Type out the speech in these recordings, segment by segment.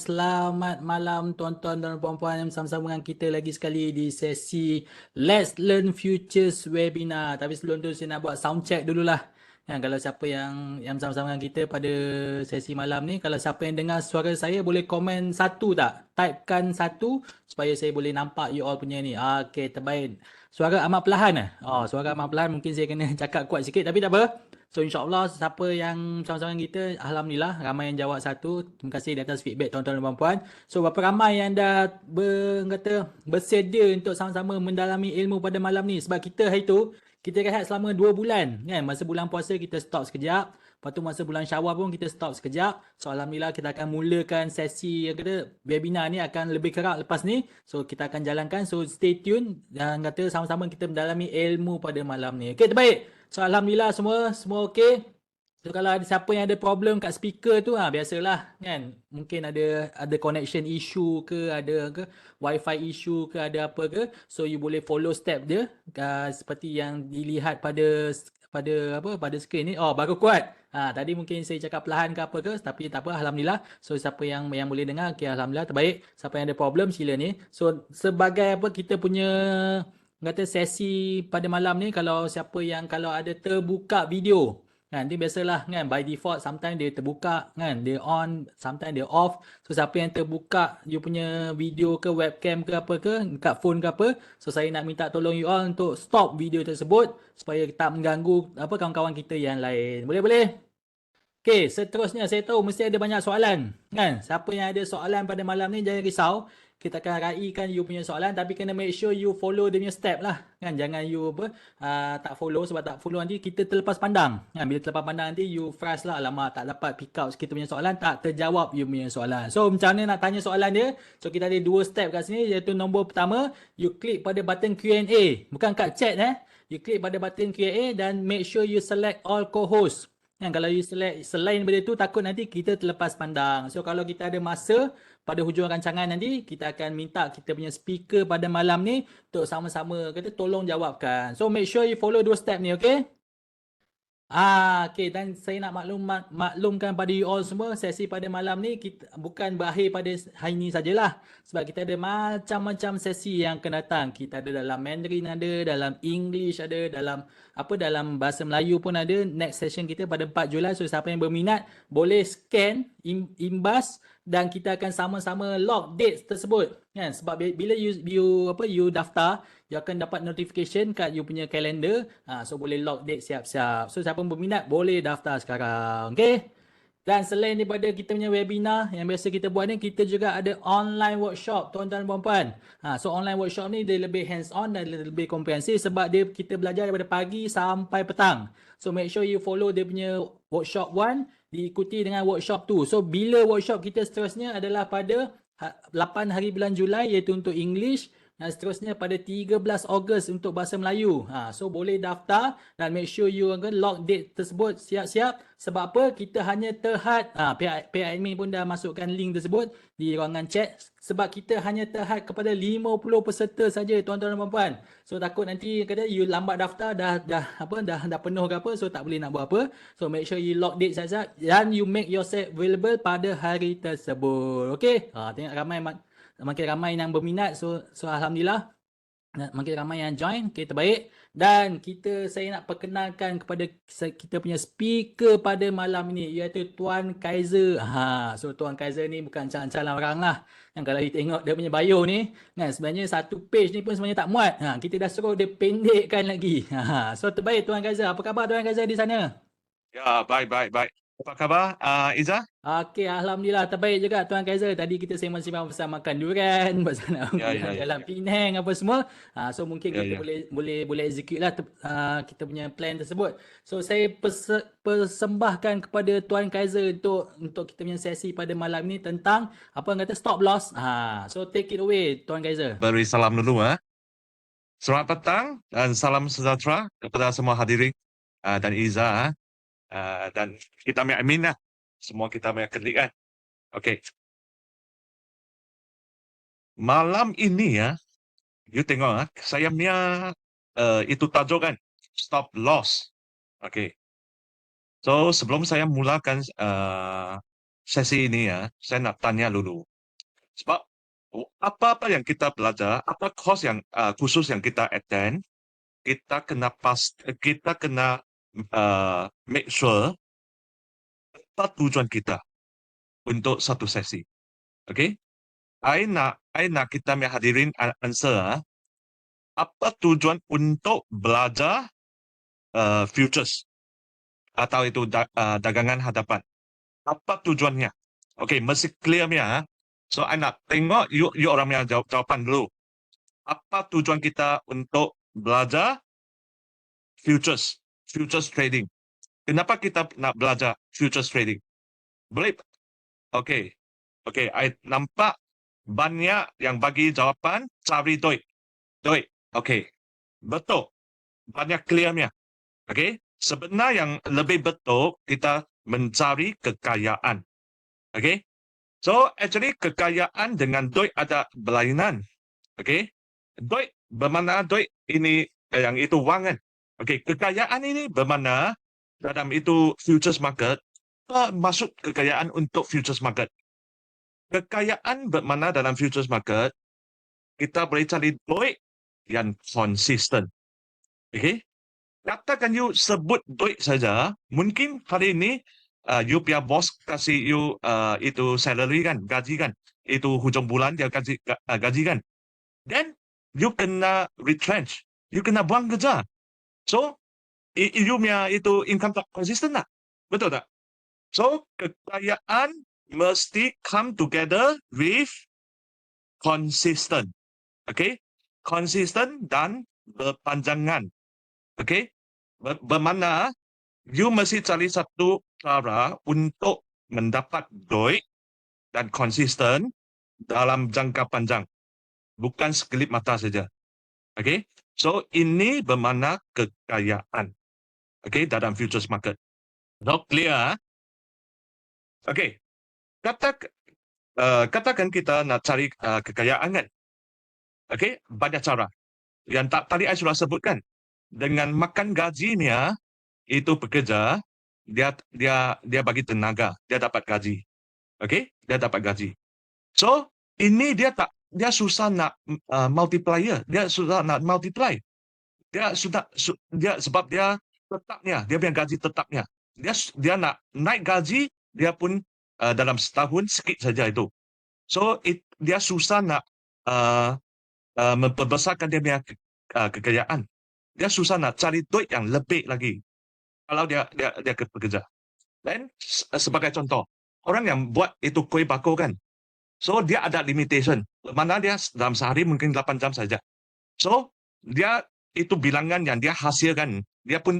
selamat malam tuan-tuan dan puan-puan yang bersama-sama dengan kita lagi sekali di sesi Let's Learn Futures webinar. Tapi sebelum tu saya nak buat sound check dululah. Kalau siapa yang bersama-sama dengan kita pada sesi malam ni, kalau siapa yang dengar suara saya boleh komen satu tak? Typekan satu supaya saya boleh nampak you all punya ni. Okey, terbaik. Suara amat perlahan suara amat perlahan, mungkin saya kena cakap kuat sikit tapi tak apa. So insyaAllah siapa yang sama-sama dengan kita, Alhamdulillah ramai yang jawab satu. Terima kasih di atas feedback tuan-tuan dan puan-puan. So berapa ramai yang dah bersedia untuk sama-sama mendalami ilmu pada malam ni. Sebab kita hari tu, kita rehat selama 2 bulan. Kan? Masa bulan puasa kita stop sekejap. Lepas tu masa bulan Syawal pun kita stop sekejap. So Alhamdulillah kita akan mulakan sesi webinar ni akan lebih kerap lepas ni. So kita akan jalankan. So stay tune dan sama-sama kita mendalami ilmu pada malam ni. Okay, terbaik. So Alhamdulillah semua okey. So kalau ada siapa yang ada problem kat speaker tu, biasalah kan. Mungkin ada connection issue ke, ada ke wifi issue ke, ada apa ke. So you boleh follow step dia seperti yang dilihat pada skrin ni. Oh, baru kuat. Tadi mungkin saya cakap perlahan ke apa ke, tapi tak apa, Alhamdulillah. So siapa yang boleh dengar, okey, Alhamdulillah, terbaik. Siapa yang ada problem sila ni. So sebagai kita punya sesi pada malam ni, kalau ada terbuka video kan, dia biasalah kan, by default sometimes dia terbuka kan, dia on, sometimes dia off. So siapa yang terbuka you punya video ke webcam ke apa ke kat phone ke apa, so saya nak minta tolong you all untuk stop video tersebut supaya tak mengganggu kawan-kawan kita yang lain. Boleh? Okey, seterusnya saya tahu mesti ada banyak soalan kan. Siapa yang ada soalan pada malam ni jangan risau. Kita akan raikan you punya soalan, tapi kena make sure you follow dia punya step lah kan. Jangan you tak follow, sebab tak follow nanti kita terlepas pandang kan. Bila terlepas pandang nanti you frust lah, alamak tak dapat pick out kita punya soalan, tak terjawab you punya soalan. So macam mana nak tanya soalan dia? So kita ada 2 step kat sini, iaitu nombor pertama, you klik pada button Q&A, bukan kat chat You klik pada button Q&A dan make sure you select all co-host. Kalau you select selain daripada tu, takut nanti kita terlepas pandang. So kalau kita ada masa pada hujung rancangan nanti, kita akan minta kita punya speaker pada malam ni untuk sama-sama tolong jawabkan. So make sure you follow 2 step ni, okay? Okay, dan saya nak maklumkan pada you all semua, sesi pada malam ni kita bukan berakhir pada hari ni sajalah. Sebab kita ada macam-macam sesi yang akan datang. Kita ada dalam Mandarin, ada dalam English, ada dalam bahasa Melayu pun ada. Next session kita pada 4 Julai. So siapa yang berminat boleh scan imbas dan kita akan sama-sama log dates tersebut kan. Sebab bila you daftar, you akan dapat notification kat you punya kalender. So boleh log date siap-siap. So siapa yang berminat boleh daftar sekarang. Okay. Dan selain daripada kita punya webinar yang biasa kita buat ni, kita juga ada online workshop tuan-tuan dan puan-puan. So online workshop ni dia lebih hands on dan lebih komprehensif sebab kita belajar daripada pagi sampai petang. So make sure you follow dia punya workshop 1 diikuti dengan workshop 2. So bila workshop kita seterusnya adalah pada 8 hari bulan Julai, iaitu untuk English, dan seterusnya pada 13 Ogos untuk bahasa Melayu. So boleh daftar dan make sure you log date tersebut siap-siap. Sebab apa? Kita hanya terhad, pihak admin pun dah masukkan link tersebut di ruangan chat. Sebab kita hanya terhad kepada 50 peserta saja tuan-tuan dan puan-puan. So takut nanti you lambat daftar dah penuh ke apa, so tak boleh nak buat apa. So make sure you log date saja dan you make yourself available pada hari tersebut. Okay? Tengok makin ramai yang berminat. So Alhamdulillah, makin ramai yang join. Okay, terbaik. Dan saya nak perkenalkan kepada kita punya speaker pada malam ini, iaitu Tuan Kaiser. So Tuan Kaiser ni bukan calon-calon orang lah. Kalau kita tengok dia punya bio ni, sebenarnya satu page ni pun sebenarnya tak muat. Kita dah suruh dia pendekkan lagi. So terbaik Tuan Kaiser. Apa khabar Tuan Kaiser di sana? Ya, baik. Apa khabar, Iza? Okey, Alhamdulillah, terbaik juga Tuan Kaiser. Tadi kita sembang-sembang pasal makan durian, pasal jalan Penang apa semua. So mungkin kita boleh execute lah kita punya plan tersebut. So saya persembahkan kepada Tuan Kaiser untuk kita punya sesi pada malam ni tentang stop loss. So take it away Tuan Kaiser. Beri salam dulu. Selamat petang dan salam sejahtera kepada semua hadirin dan Iza. Dan kita amin lah. Semua kita klik kan. Okey. Malam ini you tengok saya punya itu tajuk kan, stop loss. Okey. So sebelum saya mulakan sesi ini saya nak tanya dulu. Sebab apa-apa yang kita belajar, apa course yang khusus yang kita attend, kita kena make sure apa tujuan kita untuk satu sesi. Okay? I nak kita punya hadirin answer apa tujuan untuk belajar futures atau itu dagangan hadapan. Apa tujuannya? Okay, mesti clear punya. So, I nak tengok you orang punya jawapan dulu. Apa tujuan kita untuk belajar futures trading? Kenapa kita nak belajar futures trading? Boleh? Okay. Okay, I nampak banyak yang bagi jawapan cari duit. Okay. Betul. Banyak clearnya. Okay. Sebenarnya yang lebih betul kita mencari kekayaan. Okay. So, actually kekayaan dengan duit ada berlainan. Okay. Duit bermakna duit ini yang itu wang kan. Okay. Kekayaan ini bermakna dalam itu futures market, apa maksud kekayaan untuk futures market? Kekayaan bermakna dalam futures market, kita boleh cari duit yang konsisten. Okay? Katakan you sebut duit saja, mungkin hari ini you punya bos kasih you itu salary kan, gaji kan. Itu hujung bulan dia kasih gaji kan. Then you kena retrench, you kena buang kerja. So, you punya itu income tak konsisten tak? Betul tak? So, kekayaan mesti come together with consistent. Okay? Konsisten dan berpanjangan. Okay? Bermakna, you mesti cari satu cara untuk mendapat duit dan konsisten dalam jangka panjang. Bukan sekelip mata saja. Okay? So, ini bermakna kekayaan. Okay? Dalam futures market. So, clear? Okay. Katakan kita nak cari kekayaan kan? Okay? Banyak cara. Yang tadi saya sudah sebutkan. Dengan makan gajinya, itu pekerja, dia bagi tenaga, dia dapat gaji. Okay? Dia dapat gaji. So, ini dia susah nak multiplier. Dia susah nak multiply. Sebab dia tetapnya, dia punya gaji tetapnya. Dia nak naik gaji, dia pun dalam setahun sikit saja itu. So, dia susah nak memperbesarkan dia punya kekayaan. Dia susah nak cari duit yang lebih lagi kalau dia bekerja. Dan sebagai contoh, orang yang buat itu kuih bakar kan, so dia ada limitation. Mana dia dalam sehari mungkin 8 jam saja. So dia itu bilangan yang dia hasilkan, dia pun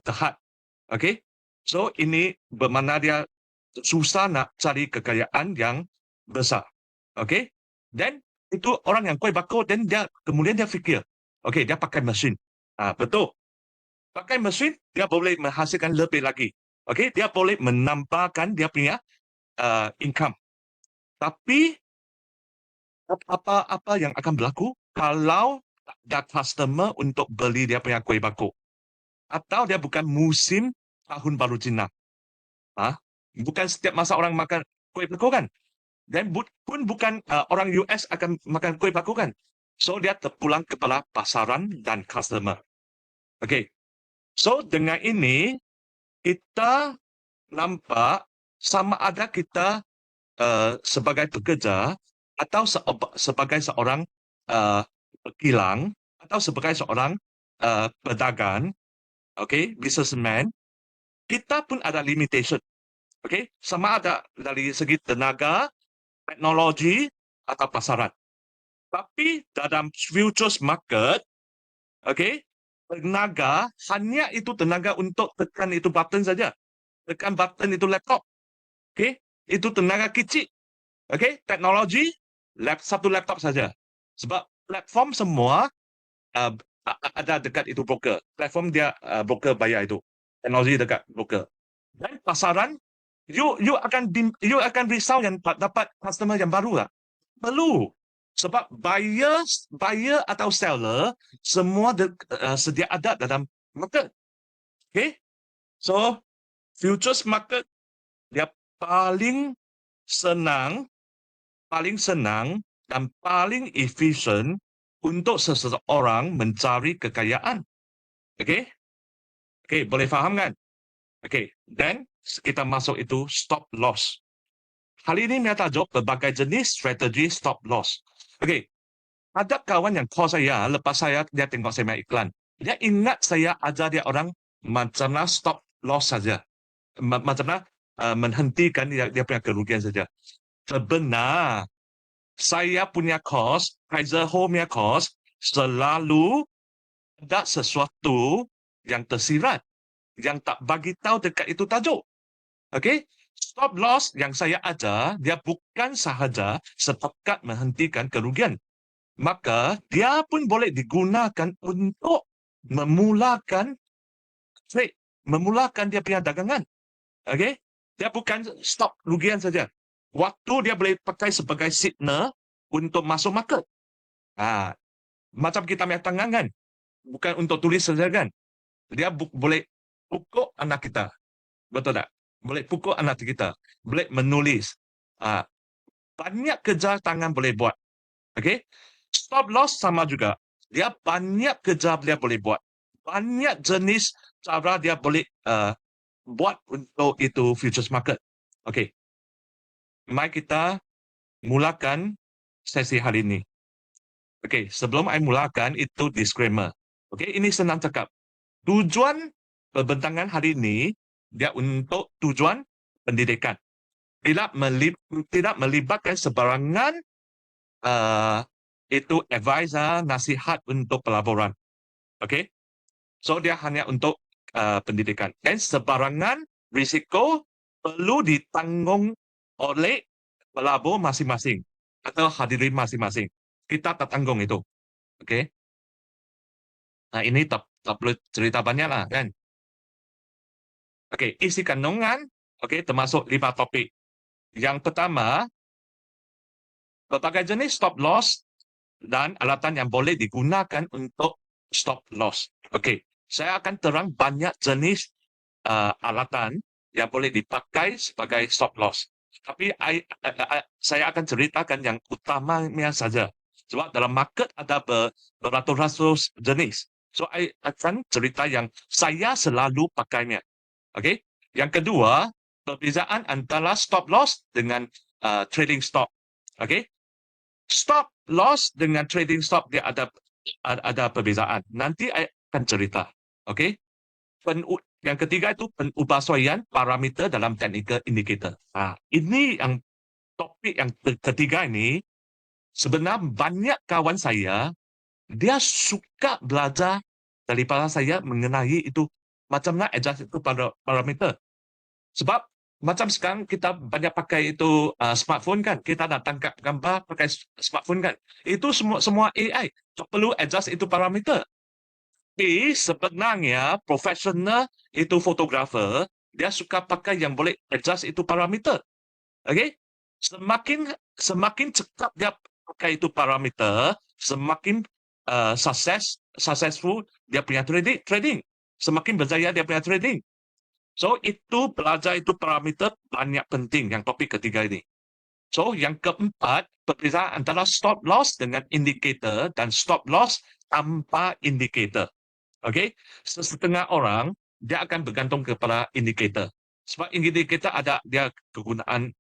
terhad. Okay? So ini bermakna dia susah nak cari kekayaan yang besar. Okay? Dan itu orang yang kuih bakar, dan kemudian dia fikir, okay, dia pakai mesin. Betul. Pakai mesin, dia boleh menghasilkan lebih lagi. Okay? Dia boleh menambahkan dia punya income. Tapi apa yang akan berlaku kalau ada customer untuk beli dia punya kuih bakar? Atau dia bukan musim tahun baru Cina. Bukan setiap masa orang makan kuih bakar kan? Dan pun bukan orang US akan makan kuih bakar kan? So, dia terpulang kepada pasaran dan customer. Okay. So, dengan ini, kita nampak sama ada kita sebagai pekerja atau sebagai seorang pekilang atau sebagai seorang pedagang, okay, businessman, kita pun ada limitation. Okay, sama ada dari segi tenaga, teknologi, atau pasaran. Tapi dalam futures market, okay, tenaga hanya itu tenaga untuk tekan itu button saja. Tekan button itu laptop. Okay, itu tenaga kecil. Okay, teknologi satu laptop saja. Sebab platform semua ada dekat itu broker. Platform dia broker bayar itu. Teknologi dekat broker. Dan pasaran, you akan risau yang dapat customer yang baru lah. Perlu. Sebab buyer atau seller semua sedia ada dalam market. Okay? So, futures market dia paling senang paling senang dan paling efisien untuk seseorang mencari kekayaan. Okey? Okey, boleh faham kan? Okey, dan kita masuk itu stop loss. Hari ini saya tajuk berbagai jenis strategi stop loss. Okey, ada kawan yang call saya, lepas dia tengok saya punya iklan. Dia ingat saya ajar dia orang macam mana stop loss saja. Macam mana menghentikan dia punya kerugian saja. Sebenar, saya punya course, Kaiser Ho punya course, selalu ada sesuatu yang tersirat, yang tak bagi tahu dekat itu tajuk. Okey? Stop loss yang saya ajar, dia bukan sahaja setakat menghentikan kerugian. Maka dia pun boleh digunakan untuk memulakan trade, memulakan dia punya dagangan. Okey? Dia bukan stop kerugian saja. Waktu dia boleh pakai sebagai signal untuk masuk market. Macam kita punya tangan kan, bukan untuk tulis saja kan. Dia boleh pukul anak kita. Betul tak? Boleh pukul anak kita. Boleh menulis. Banyak kerja tangan boleh buat. Okey? Stop loss sama juga. Dia banyak kerja dia boleh buat. Banyak jenis cara dia boleh buat untuk itu futures market. Okey. Mari kita mulakan sesi hari ini. Okey, sebelum saya mulakan itu disclaimer. Okey, ini senang cakap. Tujuan perbincangan hari ini dia untuk tujuan pendidikan. Tidak melibatkan sebarangan itu advice, nasihat untuk pelaburan. Okey? So dia hanya untuk pendidikan. Dan sebarangan risiko perlu ditanggung oleh pelabur masing-masing atau hadirin masing-masing. Kita tak tanggung itu. Okey? Nah, ini tak perlu cerita banyak lah kan. Okey, isi kandungan okey termasuk 5 topik. Yang pertama, berbagai jenis stop loss dan alatan yang boleh digunakan untuk stop loss. Okey, saya akan terang banyak jenis alatan yang boleh dipakai sebagai stop loss. Tapi saya akan ceritakan yang utamanya saja. Sebab dalam market ada beratus-ratus jenis. So, saya akan cerita yang saya selalu pakainya. Okey. Yang kedua, perbezaan antara stop loss dengan trading stop. Okey. Stop loss dengan trading stop dia ada perbezaan. Nanti saya akan cerita. Okey. Yang ketiga itu penubahsuaian parameter dalam technical indicator. Ini yang topik yang ketiga ini sebenarnya banyak kawan saya dia suka belajar daripada saya mengenai itu macam mana adjust itu parameter. Sebab macam sekarang kita banyak pakai itu smartphone kan, kita nak tangkap gambar pakai smartphone kan. Itu semua AI. Tak perlu adjust itu parameter. Tapi sebenarnya profesional itu fotografer, dia suka pakai yang boleh adjust itu parameter. Okey? Semakin cepat dia pakai itu parameter, semakin successful dia punya trading. Semakin berjaya dia punya trading. So, itu belajar itu parameter banyak penting yang topik ketiga ini. So, yang keempat, perbezaan antara stop loss dengan indicator dan stop loss tanpa indicator. Okey, setengah orang dia akan bergantung kepada indikator. Sebab indikator ada dia kegunaan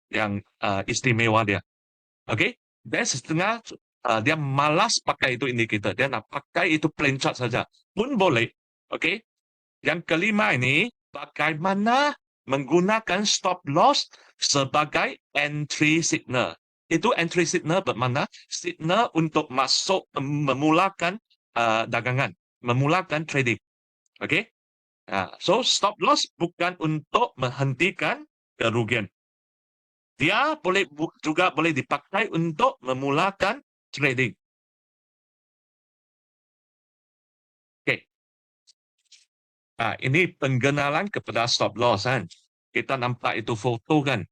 yang istimewa dia. Okey, dan setengah dia malas pakai itu indikator. Dia nak pakai itu plain chart saja. Pun boleh. Okey. Yang kelima ini bagaimana menggunakan stop loss sebagai entry signal. Itu entry signal bermakna signal untuk masuk memulakan dagangan. Memulakan trading. Okey? So, stop loss bukan untuk menghentikan kerugian. Dia juga boleh dipakai untuk memulakan trading. Okey. Ini pengenalan kepada stop loss kan. Kita nampak itu foto kan.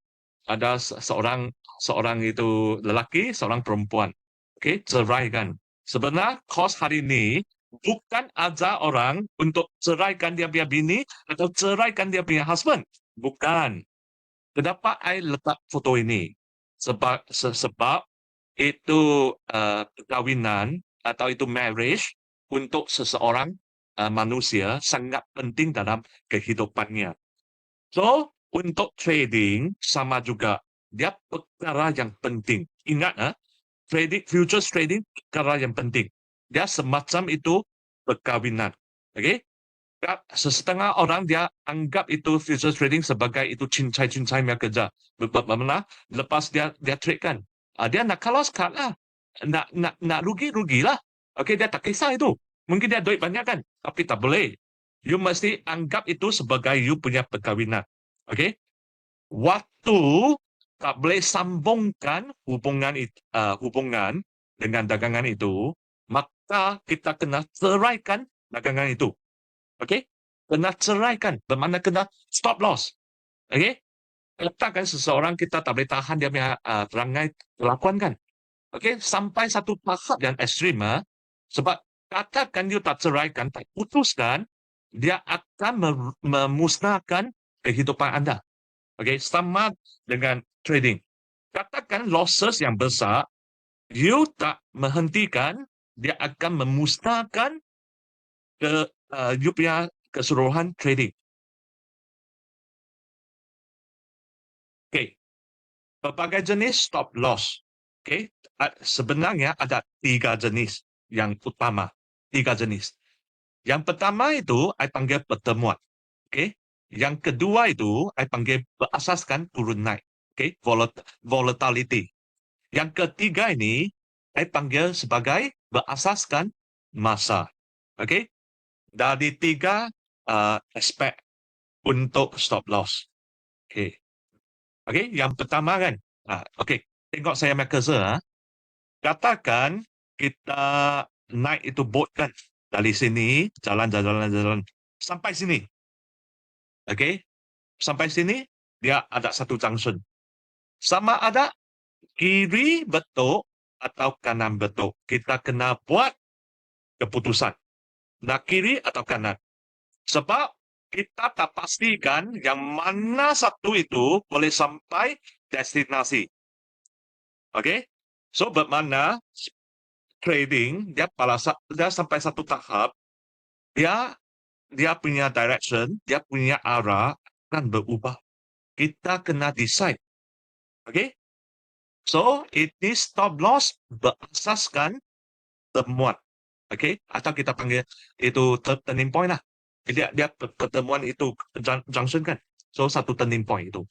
Ada seorang itu lelaki, seorang perempuan. Okey, cerai kan. Sebenarnya kos hari ini bukan ajar orang untuk ceraikan dia punya bini atau ceraikan dia punya husband. Bukan. Kenapa saya letak foto ini? sebab itu perkahwinan atau itu marriage untuk seseorang manusia sangat penting dalam kehidupannya. So, untuk trading sama juga, dia perkara yang penting. Ingat, futures trading perkara yang penting. Dia semacam itu perkahwinan. Okay? Setengah orang dia anggap itu futures trading sebagai itu cincai-cincai punya kerja. Bagaimana? Lepas dia trade kan, dia nak kalah, nak rugilah. Okay, dia tak kisah itu. Mungkin dia duit banyak kan, tapi tak boleh. You mesti anggap itu sebagai you punya perkahwinan. Okay? Waktu tak boleh sambungkan hubungan dengan dagangan itu, maka kita kena ceraikan dagangan itu. Okay? Kena ceraikan, bermakna kena stop loss. Okay? Katakan seseorang kita tak boleh tahan dia punya perangai kelakuan kan. Okay? Sampai satu tahap yang ekstrim, sebab katakan you tak ceraikan, tak putuskan, dia akan memusnahkan kehidupan anda. Okay? Sama dengan trading. Katakan losses yang besar, you tak menghentikan, dia akan memusnahkan you punya keseluruhan trading. Okay. Berbagai jenis stop loss. Okay. Sebenarnya ada 3 jenis yang utama. 3 jenis. Yang pertama itu, saya panggil pertemuan. Okay. Yang kedua itu, saya panggil berasaskan turun naik. Okay. Volatility. Yang ketiga ini, saya panggil sebagai berasaskan masa. Okay. Dari 3 aspek untuk stop loss. Okay. Okay, yang pertama kan. Okay, tengok saya punya cursor. Katakan kita naik itu boat kan. Dari sini, jalan. Sampai sini. Okay, sampai sini, dia ada satu junction. Sama ada kiri betul atau kanan betul. Kita kena buat keputusan. Nak kiri atau kanan. Sebab kita tak pastikan yang mana satu itu boleh sampai destinasi. Okay? So, bermakna trading, dia sampai satu tahap, dia punya direction, dia punya arah akan berubah. Kita kena decide. Okay? So, ini stop loss berasaskan temuan. Okay? Atau kita panggil itu turning point lah. Dia pertemuan itu junction kan. So, satu turning point itu.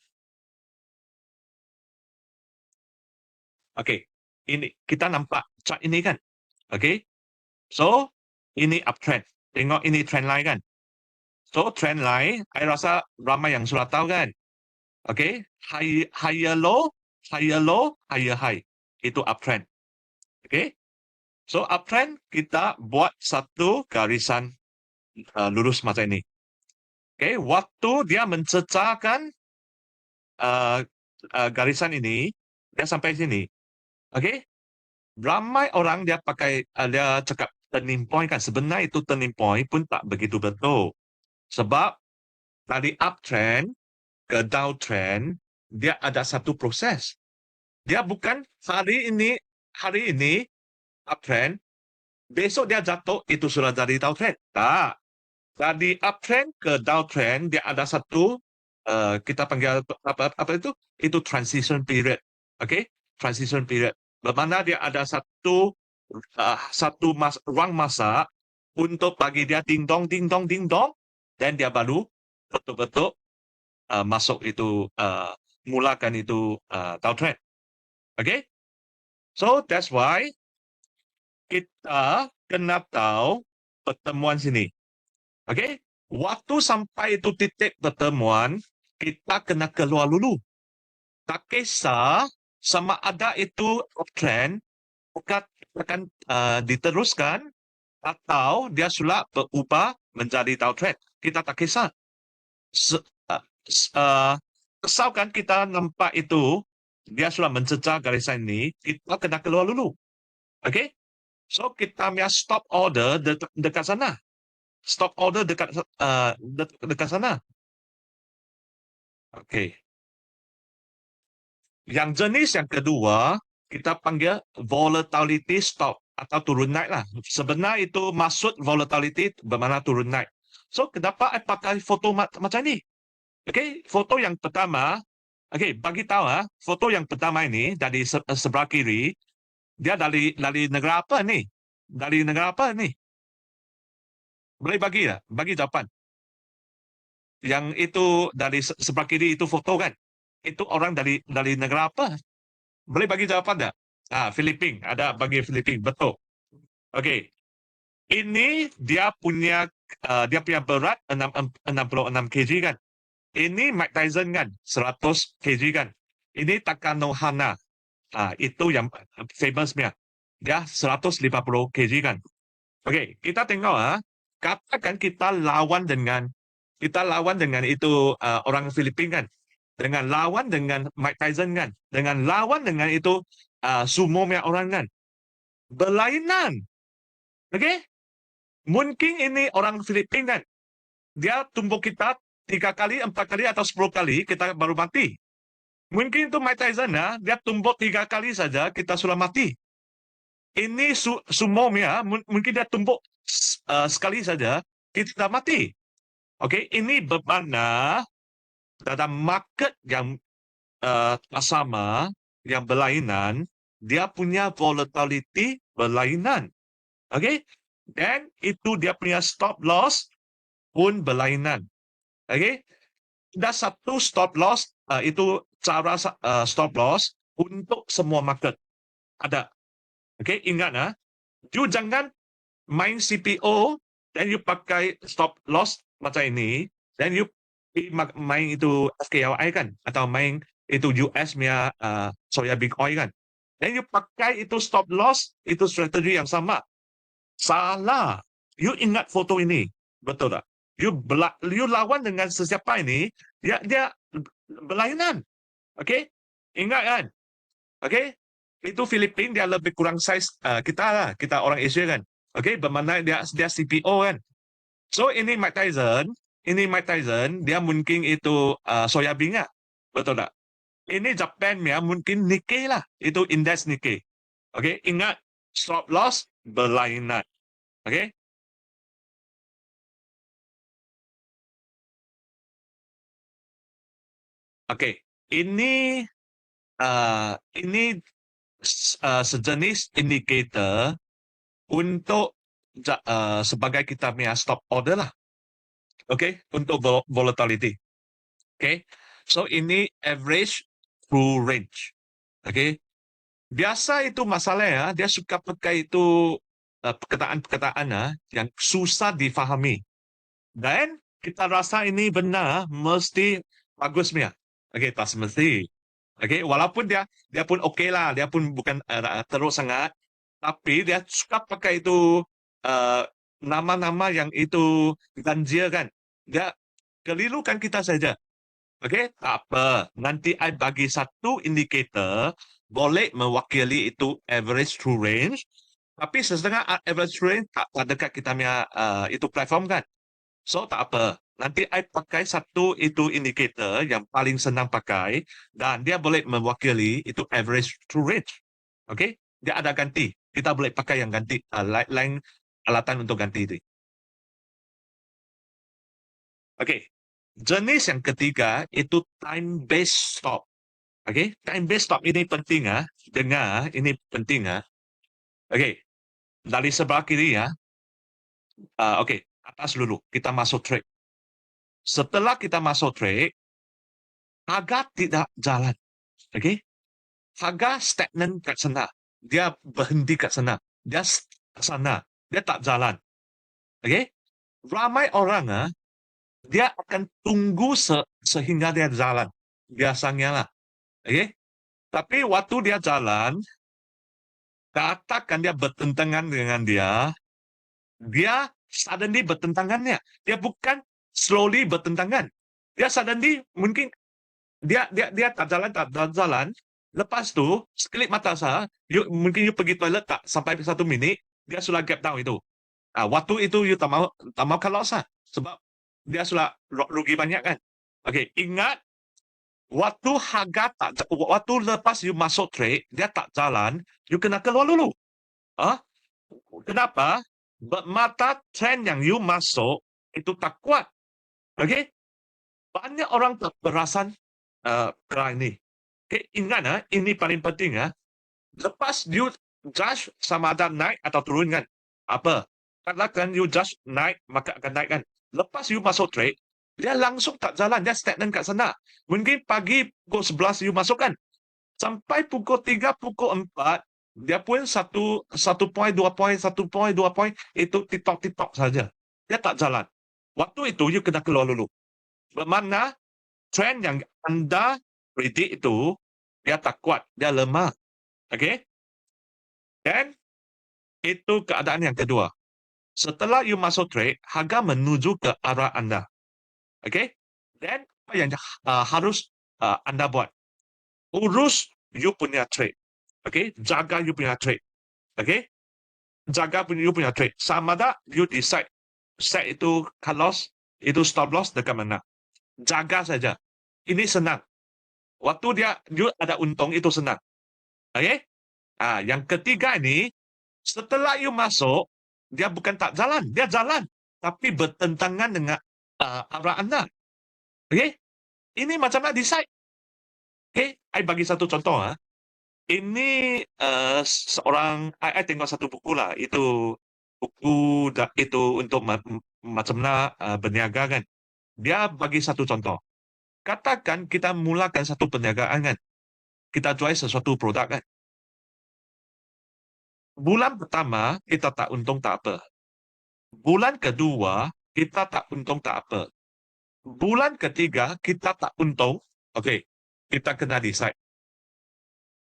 Okay. Ini kita nampak chart ini kan. Okay. So, ini uptrend. Tengok ini trend line kan. So, trend line, saya rasa ramai yang sudah tahu kan. Okay. Higher low, higher high. Itu uptrend. Okay. So, uptrend kita buat satu garisan lurus macam ini. Okay, waktu dia mencecahkan garisan ini, dia sampai sini. Okay, ramai orang dia cakap turning point kan. Sebenarnya itu turning point pun tak begitu betul. Sebab dari uptrend ke downtrend, dia ada satu proses. Dia bukan hari ini uptrend, besok dia jatuh, itu sudah jadi downtrend. Tak. Dari uptrend ke downtrend, dia ada satu, kita panggil apa itu? Itu transition period. Okay? Transition period. Bermakna dia ada satu ruang masa untuk bagi dia ding dong, dan dia baru betul-betul masuk itu, mulakan itu downtrend. Okay? So, that's why kita kena tahu pertemuan sini. Okay? Waktu sampai itu titik pertemuan, kita kena keluar dulu. Tak kisah sama ada itu uptrend akan diteruskan atau dia sudah berubah menjadi downtrend. Kita tak kisah. Kesalkan kita nampak itu, dia sudah mencecah garisan ini, kita kena keluar dulu. Okay? So, kita punya stop order dekat sana. Stop order dekat sana. Okay. Yang jenis yang kedua, kita panggil volatility stop atau turun naik lah. Sebenarnya itu maksud volatility bermakna turun naik. So, kenapa I pakai foto macam ni? Okay, foto yang pertama, okay, bagi tahu foto yang pertama ini dari sebelah kiri, dia dari negara apa ni? Dari negara apa ni? Boleh bagi ya? Bagi jawapan. Yang itu dari sebelah kiri itu foto kan? Itu orang dari negara apa? Boleh bagi jawapan tak? Filipina. Ada bagi Filipina. Betul. Okey. Ini dia punya berat 66 kg kan? Ini Mike Tyson kan? 100 kg kan? Ini Takanohana. Itu yang famousnya. Dia 150 kg kan? Okey, kita tengok katakan kita lawan dengan itu orang Filipina kan? Dengan lawan dengan Mike Tyson kan? Dengan lawan dengan itu sumo punya orang kan? Berlainan. Okey? Mungkin ini orang Filipina kan? Dia tumbuk kita 3 kali, 4 kali atau 10 kali kita baru mati. Mungkin itu Mike Tyson dia tumbuk 3 kali saja kita sudah mati. Ini sumo punya mungkin dia tumbuk sekali saja kita sudah mati. Okey, ini bermakna dalam market yang sama, yang berlainan, dia punya volatility berlainan. Okey? Dan itu dia punya stop loss pun berlainan. Okey? Ada satu stop loss, itu cara stop loss untuk semua market. Ada. Okey, ingat you jangan main CPO dan you pakai stop loss macam ini, dan you main itu FKLI kan, atau main itu US punya soya big oil kan. Dan you pakai itu stop loss, itu strategi yang sama. Salah. You ingat foto ini, betul tak? You lawan dengan sesiapa ini, dia berlainan. Okey? Ingat kan? Okey? Itu Filipina dia lebih kurang saiz kita lah, kita orang Asia kan. Okey, bermakna dia CPO kan. So ini Mike Tyson, dia mungkin itu soya bean lah. Betul tak? Ini Japan ya mungkin Nikkei lah. Itu indeks Nikkei. Okey, ingat stop loss berlainan. Okey? Okey, ini sejenis indikator untuk sebagai kita punya stop order lah. Okey, untuk volatility. Okey. So ini average true range. Okey. Biasa itu masalah dia suka pakai itu perkataan-perkataan yang susah difahami. Dan kita rasa ini benar, mesti bagus punya. Okey, tak semesti. Okey, walaupun dia pun okey lah, dia pun bukan teruk sangat, tapi dia suka pakai itu nama-nama yang itu ganjil kan. Dia kelirukan kita saja. Okey, tak apa. Nanti I bagi satu indikator boleh mewakili itu average true range, tapi setengah average true range tak dekat kita punya itu platform kan. So tak apa. Nanti I pakai satu itu indikator yang paling senang pakai dan dia boleh mewakili itu average true range. Okey? Dia ada ganti. Kita boleh pakai yang ganti lain alatan untuk ganti itu. Okey. Jenis yang ketiga itu time based stop. Okey, time based stop ini penting dengar, ini penting Okey. Dari sebelah kiri okey, atas dulu kita masuk trade. Setelah kita masuk trade, harga tidak jalan. Okey? Harga stagnan kat sana. Dia berhenti kat sana. Dia kat sana. Dia tak jalan. Okey? Ramai orang dia akan tunggu sehingga dia jalan. Biasanya lah. Okey? Tapi waktu dia jalan, katakan dia bertentangan dengan dia suddenly bertentangannya. Dia bukan slowly bertentangan. Dia suddenly mungkin dia tak jalan. Lepas tu, sekelip mata mungkin you pergi toilet tak sampai 1 minit, dia sudah gap down itu. Waktu itu you tak mau kalau sebab dia sudah rugi banyak kan. Okey, ingat Waktu waktu lepas you masuk trade, dia tak jalan, you kena keluar dulu. Kenapa? Bermata trend yang you masuk itu tak kuat. Okey? Banyak orang tak perasan perkara ini. Okay, ingat ini paling penting lepas you judge sama ada naik atau turun kan. Apa? Katakan you judge naik, maka akan naik kan. Lepas you masuk trade, dia langsung tak jalan, dia stagnan kat sana. Mungkin pagi pukul 11 you masuk kan. Sampai pukul 3, pukul 4, dia pun satu poin, 2 poin, 1 poin, 2 poin, itu titok-titok saja. Dia tak jalan. Waktu itu you kena keluar dulu. Bermakna trend yang anda predict itu dia tak kuat, dia lemah. Okey? Dan itu keadaan yang kedua. Setelah you masuk trade, harga menuju ke arah anda. Okey? Dan apa yang harus anda buat? Urus you punya trade. Okey? Jaga you punya trade. Okey? Jaga you punya trade. Sama ada you decide set itu cut loss, itu stop loss dekat mana. Jaga saja. Ini senang. Waktu you ada untung itu senang. Okey? Yang ketiga ini, setelah you masuk, dia bukan tak jalan, dia jalan, tapi bertentangan dengan arah anda. Okey? Ini macam mana decide? Okey, I bagi satu contoh. Ini seorang, I tengok satu buku lah, itu buku itu untuk macam mana berniaga kan. Dia bagi satu contoh. Katakan kita mulakan satu perniagaan kan. Kita jual sesuatu produk kan. Bulan pertama, kita tak untung tak apa. Bulan kedua, kita tak untung tak apa. Bulan ketiga, kita tak untung. Okey, kita kena decide.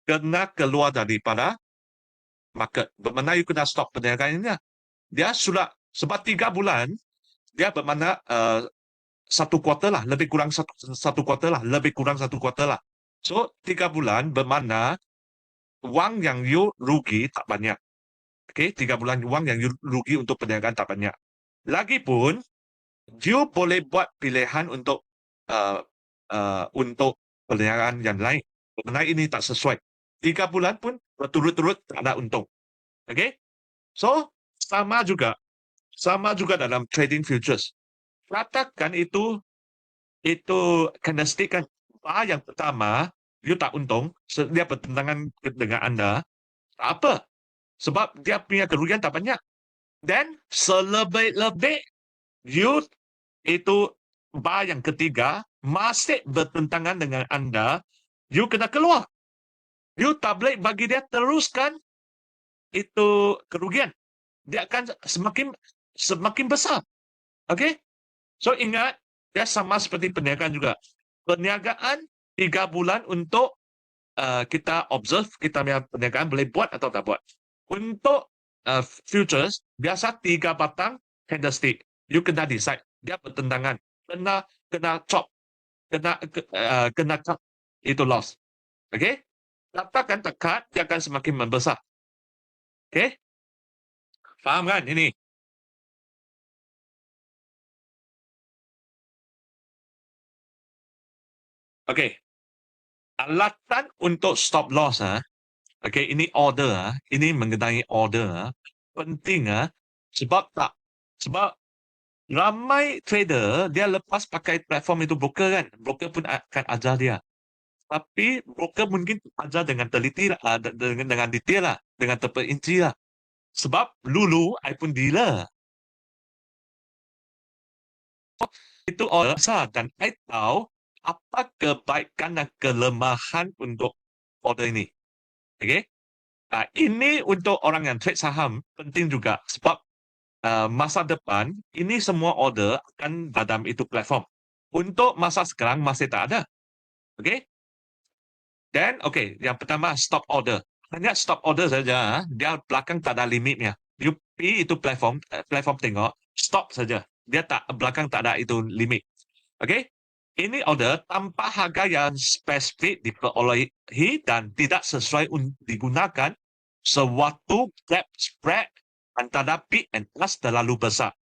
Kena keluar daripada market. Bermakna you kena stop perniagaan ini. Dia sudah, sebab 3 bulan, dia bermakna satu kuartal lah, lebih kurang satu kuartal lah, lebih kurang satu kuartal lah. So, 3 bulan bermakna wang yang you rugi tak banyak. Okey, 3 bulan wang yang you rugi untuk perniagaan tak banyak. Lagipun, you boleh buat pilihan untuk perniagaan yang lain. Kerana ini tak sesuai. 3 bulan pun berturut-turut tak ada untung. Okey? So, sama juga dalam trading futures. Katakan itu candlestick kan. Yang pertama, you tak untung, dia bertentangan dengan anda, tak apa. Sebab dia punya kerugian tak banyak. Dan selebih-lebih, you itu bar yang ketiga masih bertentangan dengan anda, you kena keluar. You tak boleh bagi dia teruskan itu kerugian. Dia akan semakin besar. Okey? So ingat, dia sama seperti perniagaan juga. Perniagaan 3 bulan untuk kita observe, kita punya perniagaan boleh buat atau tak buat. Untuk futures, biasa 3 batang candlestick. You kena decide. Dia bertentangan. Kena chop. Kena cut. Itu loss. Okey? Katakan tekat, dia akan semakin membesar. Okey? Faham kan ini? Okey. Alatan untuk stop loss okey, ini order ini mengenai order penting sebab ramai trader dia lepas pakai platform itu broker kan. Broker pun akan ajar dia. Tapi broker mungkin ajar dengan teliti dengan detail lah, dengan terperinci lah. Sebab dulu I pun dealer. Itu order besar dan I tahu apa kebaikan dan kelemahan untuk order ini. Okey? Ini untuk orang yang trade saham penting juga sebab masa depan ini semua order akan dalam itu platform. Untuk masa sekarang masih tak ada. Okey? Dan okey, yang pertama stop order. Hanya stop order saja, dia belakang tak ada limitnya. You pergi itu platform tengok, stop saja. Dia belakang tak ada itu limit. Okey? Ini order tanpa harga yang spesifik diperolehi dan tidak sesuai digunakan sewaktu gap spread antara peak and plus terlalu besar.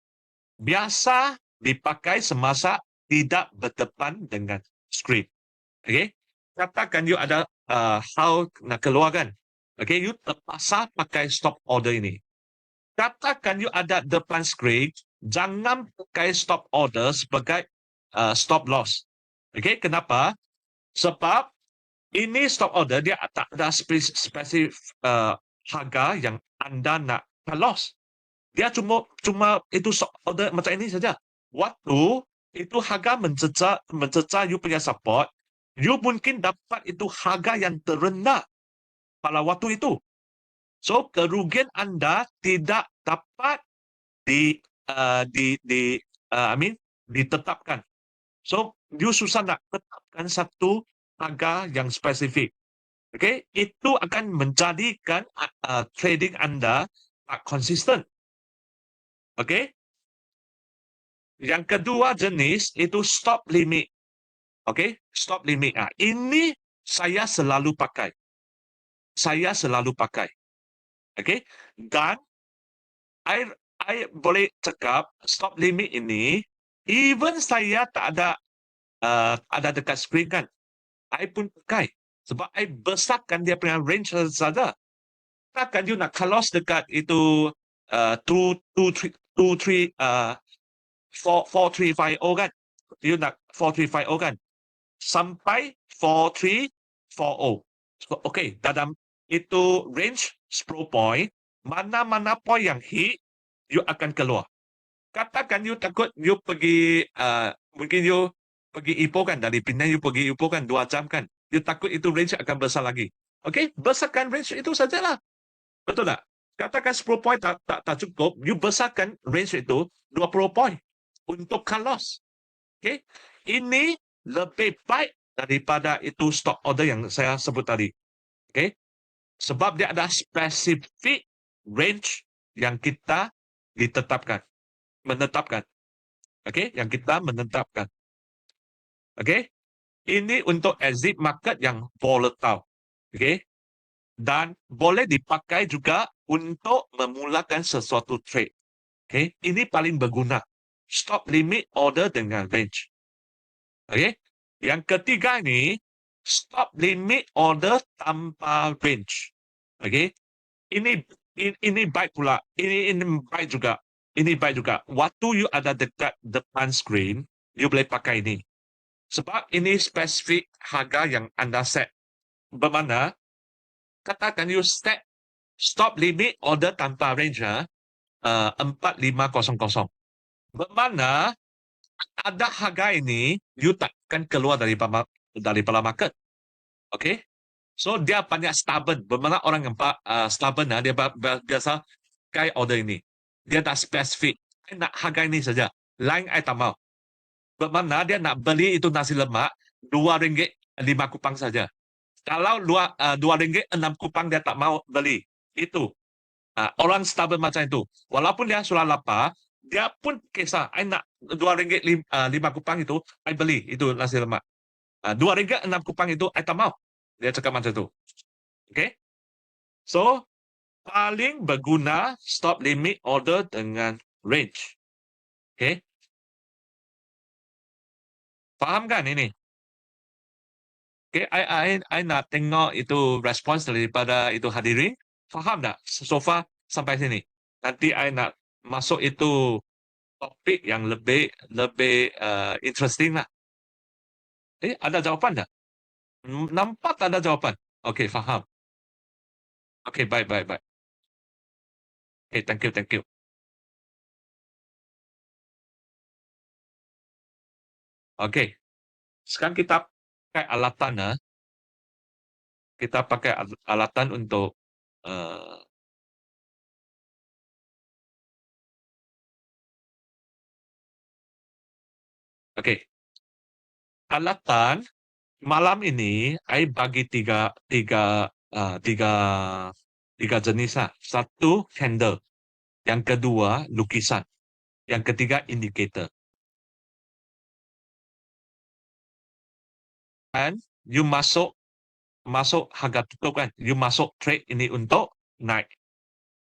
Biasa dipakai semasa tidak berdepan dengan screen. Okay? Katakan you ada hal nak keluarkan. Okay, you terpaksa pakai stop order ini. Katakan you ada depan skrin, jangan pakai stop order sebagai stop loss. Okay, kenapa? Sebab ini stop order dia tak ada spesifik harga yang anda nak loss. Dia cuma itu stop order macam ini saja. Waktu itu harga mencecah you punya support, you mungkin dapat itu harga yang terendah pada waktu itu. So kerugian anda tidak dapat ditetapkan. So you susah nak tetapkan satu harga yang spesifik. Okay, itu akan menjadikan trading anda tak konsisten. Okay. Yang kedua jenis itu stop limit. Okay, stop limit. Ini saya selalu pakai. Okay, dan I boleh cakap stop limit ini, even saya tak ada dekat screen kan, I pun pakai. Sebab I besarkan dia punya range saja. Takkan you nak close dekat itu 4350 kan. You nak 4350 kan. Sampai 4340. Okay, dalam itu range 10 point, mana-mana point yang hit, you akan keluar. Katakan you takut you pergi, mungkin you pergi Ipoh kan, dari Penang you pergi Ipoh kan 2 jam kan. You takut itu range akan besar lagi. Okay, besarkan range itu sajalah. Betul tak? Katakan 10 point tak cukup, you besarkan range itu 20 point untuk cut loss. Okay, ini lebih baik daripada itu stop order yang saya sebut tadi. Okay, sebab dia ada spesifik range yang kita menetapkan. Okay, yang kita menetapkan. Okay, ini untuk exit market yang volatile. Okay, dan boleh dipakai juga untuk memulakan sesuatu trade. Okay, ini paling berguna. Stop limit order dengan range. Okay, yang ketiga ini stop limit order tanpa range. Okay, ini baik pula. Ini baik juga. Ini baik juga. Waktu you ada dekat depan screen, you boleh pakai ini. Sebab ini spesifik harga yang anda set. Bermakna, katakan you set stop limit order tanpa range 4500. Bermakna, ada harga ini, you takkan keluar daripada market. Okay? So, dia banyak stubborn. Bermakna orang yang stubborn, dia biasa pakai order ini. Dia tak spesifik. Saya nak harga ini saja. Lain saya tak mau. Bermakna dia nak beli itu nasi lemak, RM2 5 kupang saja. Kalau RM2 6 kupang dia tak mau beli. Itu. Orang stubborn macam itu. Walaupun dia sudah lapar, dia pun kisah. Saya nak RM2 5 kupang itu, saya beli itu nasi lemak. RM2 6 kupang itu, saya tak mau. Dia cakap macam itu. Okay? So, paling berguna stop limit order dengan range. Okay? Faham kan ini? Okay, I nak tengok itu respons daripada itu hadirin. Faham tak? So far sampai sini. Nanti I nak masuk itu topik yang lebih interesting lah. Ada jawapan tak? Nampak tak ada jawapan? Okay, faham. Okay, baik. Okay, thank you. Okay, sekarang kita pakai alatan. Kita pakai alatan untuk okay. Alatan malam ini I bagi tiga jenis. Satu candle, yang kedua lukisan, yang ketiga indicator. And you masuk harga tutup kan, you masuk trade ini untuk naik.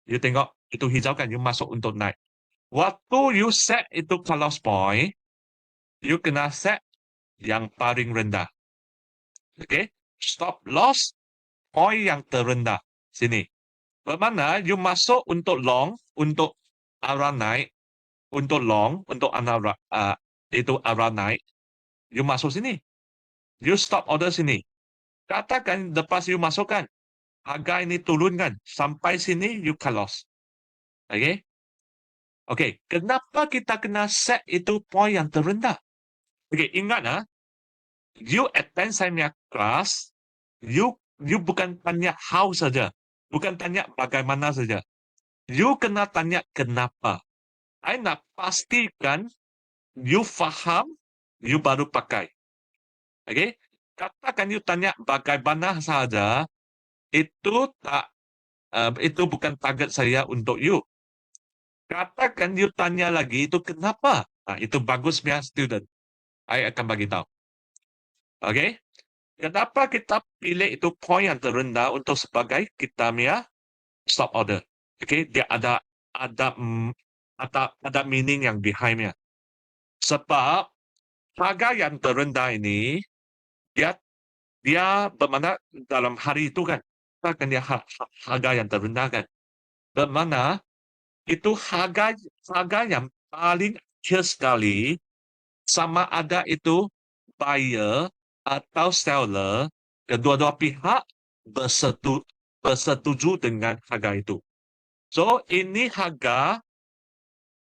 You tengok itu hijau kan, you masuk untuk naik. Waktu you set itu close point, you kena set yang paling rendah. Okay, stop loss point yang terendah sini. Bermakna you masuk untuk long, untuk arah naik, untuk long, untuk itu arah naik, you masuk sini. You stop order sini. Katakan lepas you masukkan, harga ini turunkan sampai sini you cut loss. Okay? Okay, kenapa kita kena set itu point yang terendah? Okay, ingat you attend saya punya kelas, you bukan tanya how saja, bukan tanya bagaimana saja. You kena tanya kenapa. I nak pastikan you faham, you baru pakai. Okay? Katakan you tanya bagaimana saja, itu bukan target saya untuk you. Katakan you tanya lagi itu kenapa? Itu bagus punya student. I akan bagi tahu. Okay? Kenapa kita pilih itu point yang terendah untuk sebagai kita punya stop order? Okay? Dia ada meaning yang behind-nya. Sebab harga yang terendah ini dia bermakna dalam hari itu kan, akan dia harga yang terendah kan. Bermakna itu harga yang paling kecil sekali, sama ada itu buyer atau seller, kedua-dua pihak bersetuju dengan harga itu. So, ini harga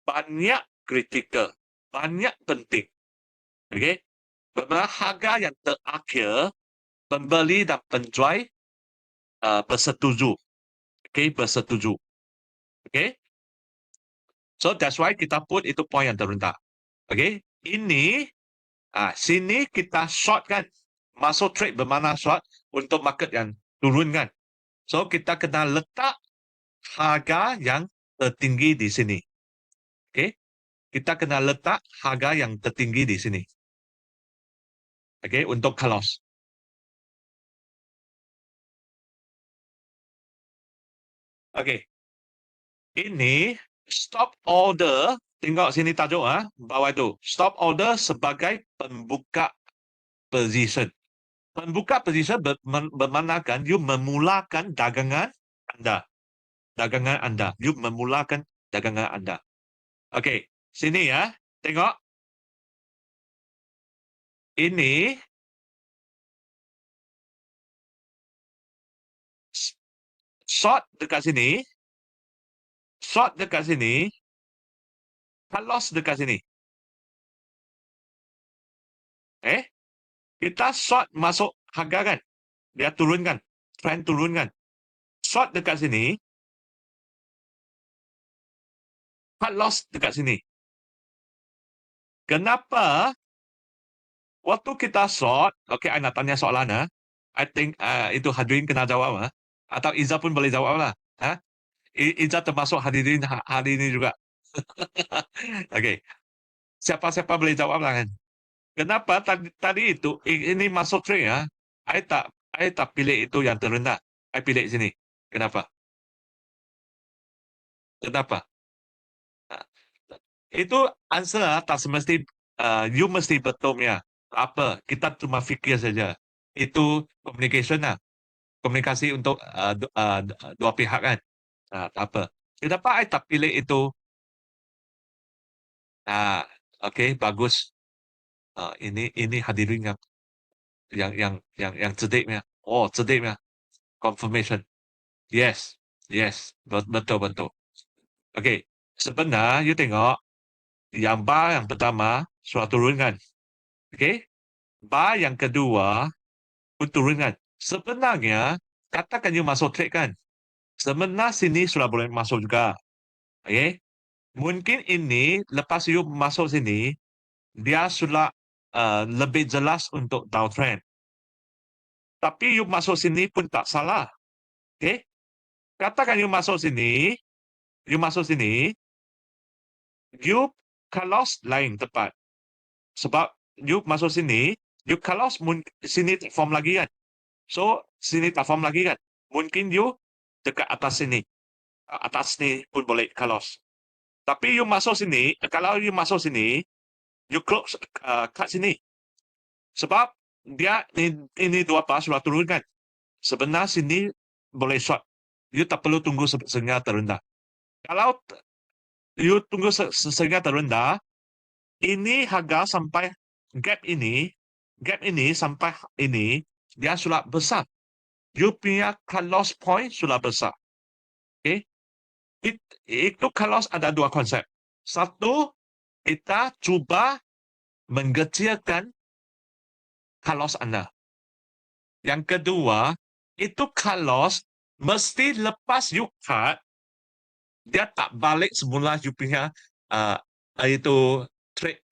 banyak kritikal, banyak penting. Okay? Bermakna harga yang terakhir, pembeli dan penjual bersetuju. Okay, bersetuju. Okay? So, that's why kita put itu point yang terendah. Okay? Ini, sini kita short kan. Masuk trade bermakna short untuk market yang turun kan. So, kita kena letak harga yang tertinggi di sini. Okay? Kita kena letak harga yang tertinggi di sini. Okay? Untuk cut loss. Okay. Ini stop order, tengok sini tajuk bawah itu. Stop order sebagai pembuka position. Pembuka position bermaknakan you memulakan dagangan anda. Dagangan anda. You memulakan dagangan anda. Okey, sini ya. Tengok. Ini short dekat sini. Short dekat sini. Cut loss dekat sini. Kita short masuk harga kan. Dia turunkan. Trend turunkan. Short dekat sini. Cut loss dekat sini. Kenapa waktu kita short, okay, I nak tanya soalan I think itu hadirin kena jawab atau Iza pun boleh jawab lah. Iza termasuk hadirin hari ini juga. Okay. Siapa-siapa boleh jawab lah kan. Kenapa tadi itu ini masuk trade I tak pilih itu yang terendah. I pilih sini. Kenapa? Kenapa? Itu answer tak semesti you mesti betul ya. Apa? Kita cuma fikir saja. Itu communication komunikasi untuk dua pihak kan. Tak apa. Kenapa I tak pilih itu? Okay, bagus. Ini hadirin yang cerdiknya. Oh, cerdiknya. Confirmation. Yes, betul. Okay, sebenarnya you tengok yang bar yang pertama sudah turun kan. Okay, bar yang kedua pun turun kan. Sebenarnya katakan you masuk trade kan. Sebenarnya sini sudah boleh masuk juga. Okay, mungkin ini lepas you masuk sini dia sudah lebih jelas untuk downtrend. Tapi you masuk sini pun tak salah. Okay? Katakan you masuk sini, you cut loss lain tepat. Sebab you masuk sini, you cut loss sini tak form lagi kan. So, sini tak form lagi kan. Mungkin you dekat atas sini. Atas ni pun boleh cut loss. Tapi you masuk sini, kalau you masuk sini, you close kat sini. Sebab dia ini 2 pas sudah turun kan. Sebenarnya sini boleh short. You tak perlu tunggu sehingga terendah. Kalau you tunggu sehingga terendah, ini harga sampai gap ini sampai ini, dia sudah besar. You punya cut loss point sudah besar. Okay? Itu cut loss ada 2 konsep. Satu, kita cuba mengecilkan cut loss Anda. Yang kedua, itu cut loss mesti lepas you cut, dia tak balik semula you punya itu trade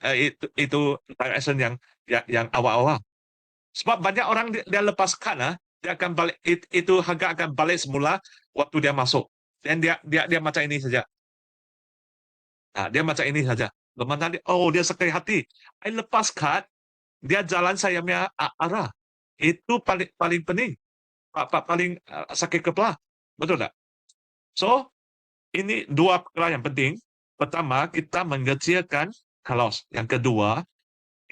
itu direction yang awal-awal. Sebab banyak orang dia lepas cut dia akan balik itu harga akan balik semula waktu dia masuk. Dan dia macam ini saja. Dia macam ini saja. Bagaimana dia sakit hati. I lepas cut, dia jalan saya punya arah. Itu paling penting. Paling sakit kepala. Betul tak? So, ini 2 perkara yang penting. Pertama, kita mengecilkan cut loss. Yang kedua,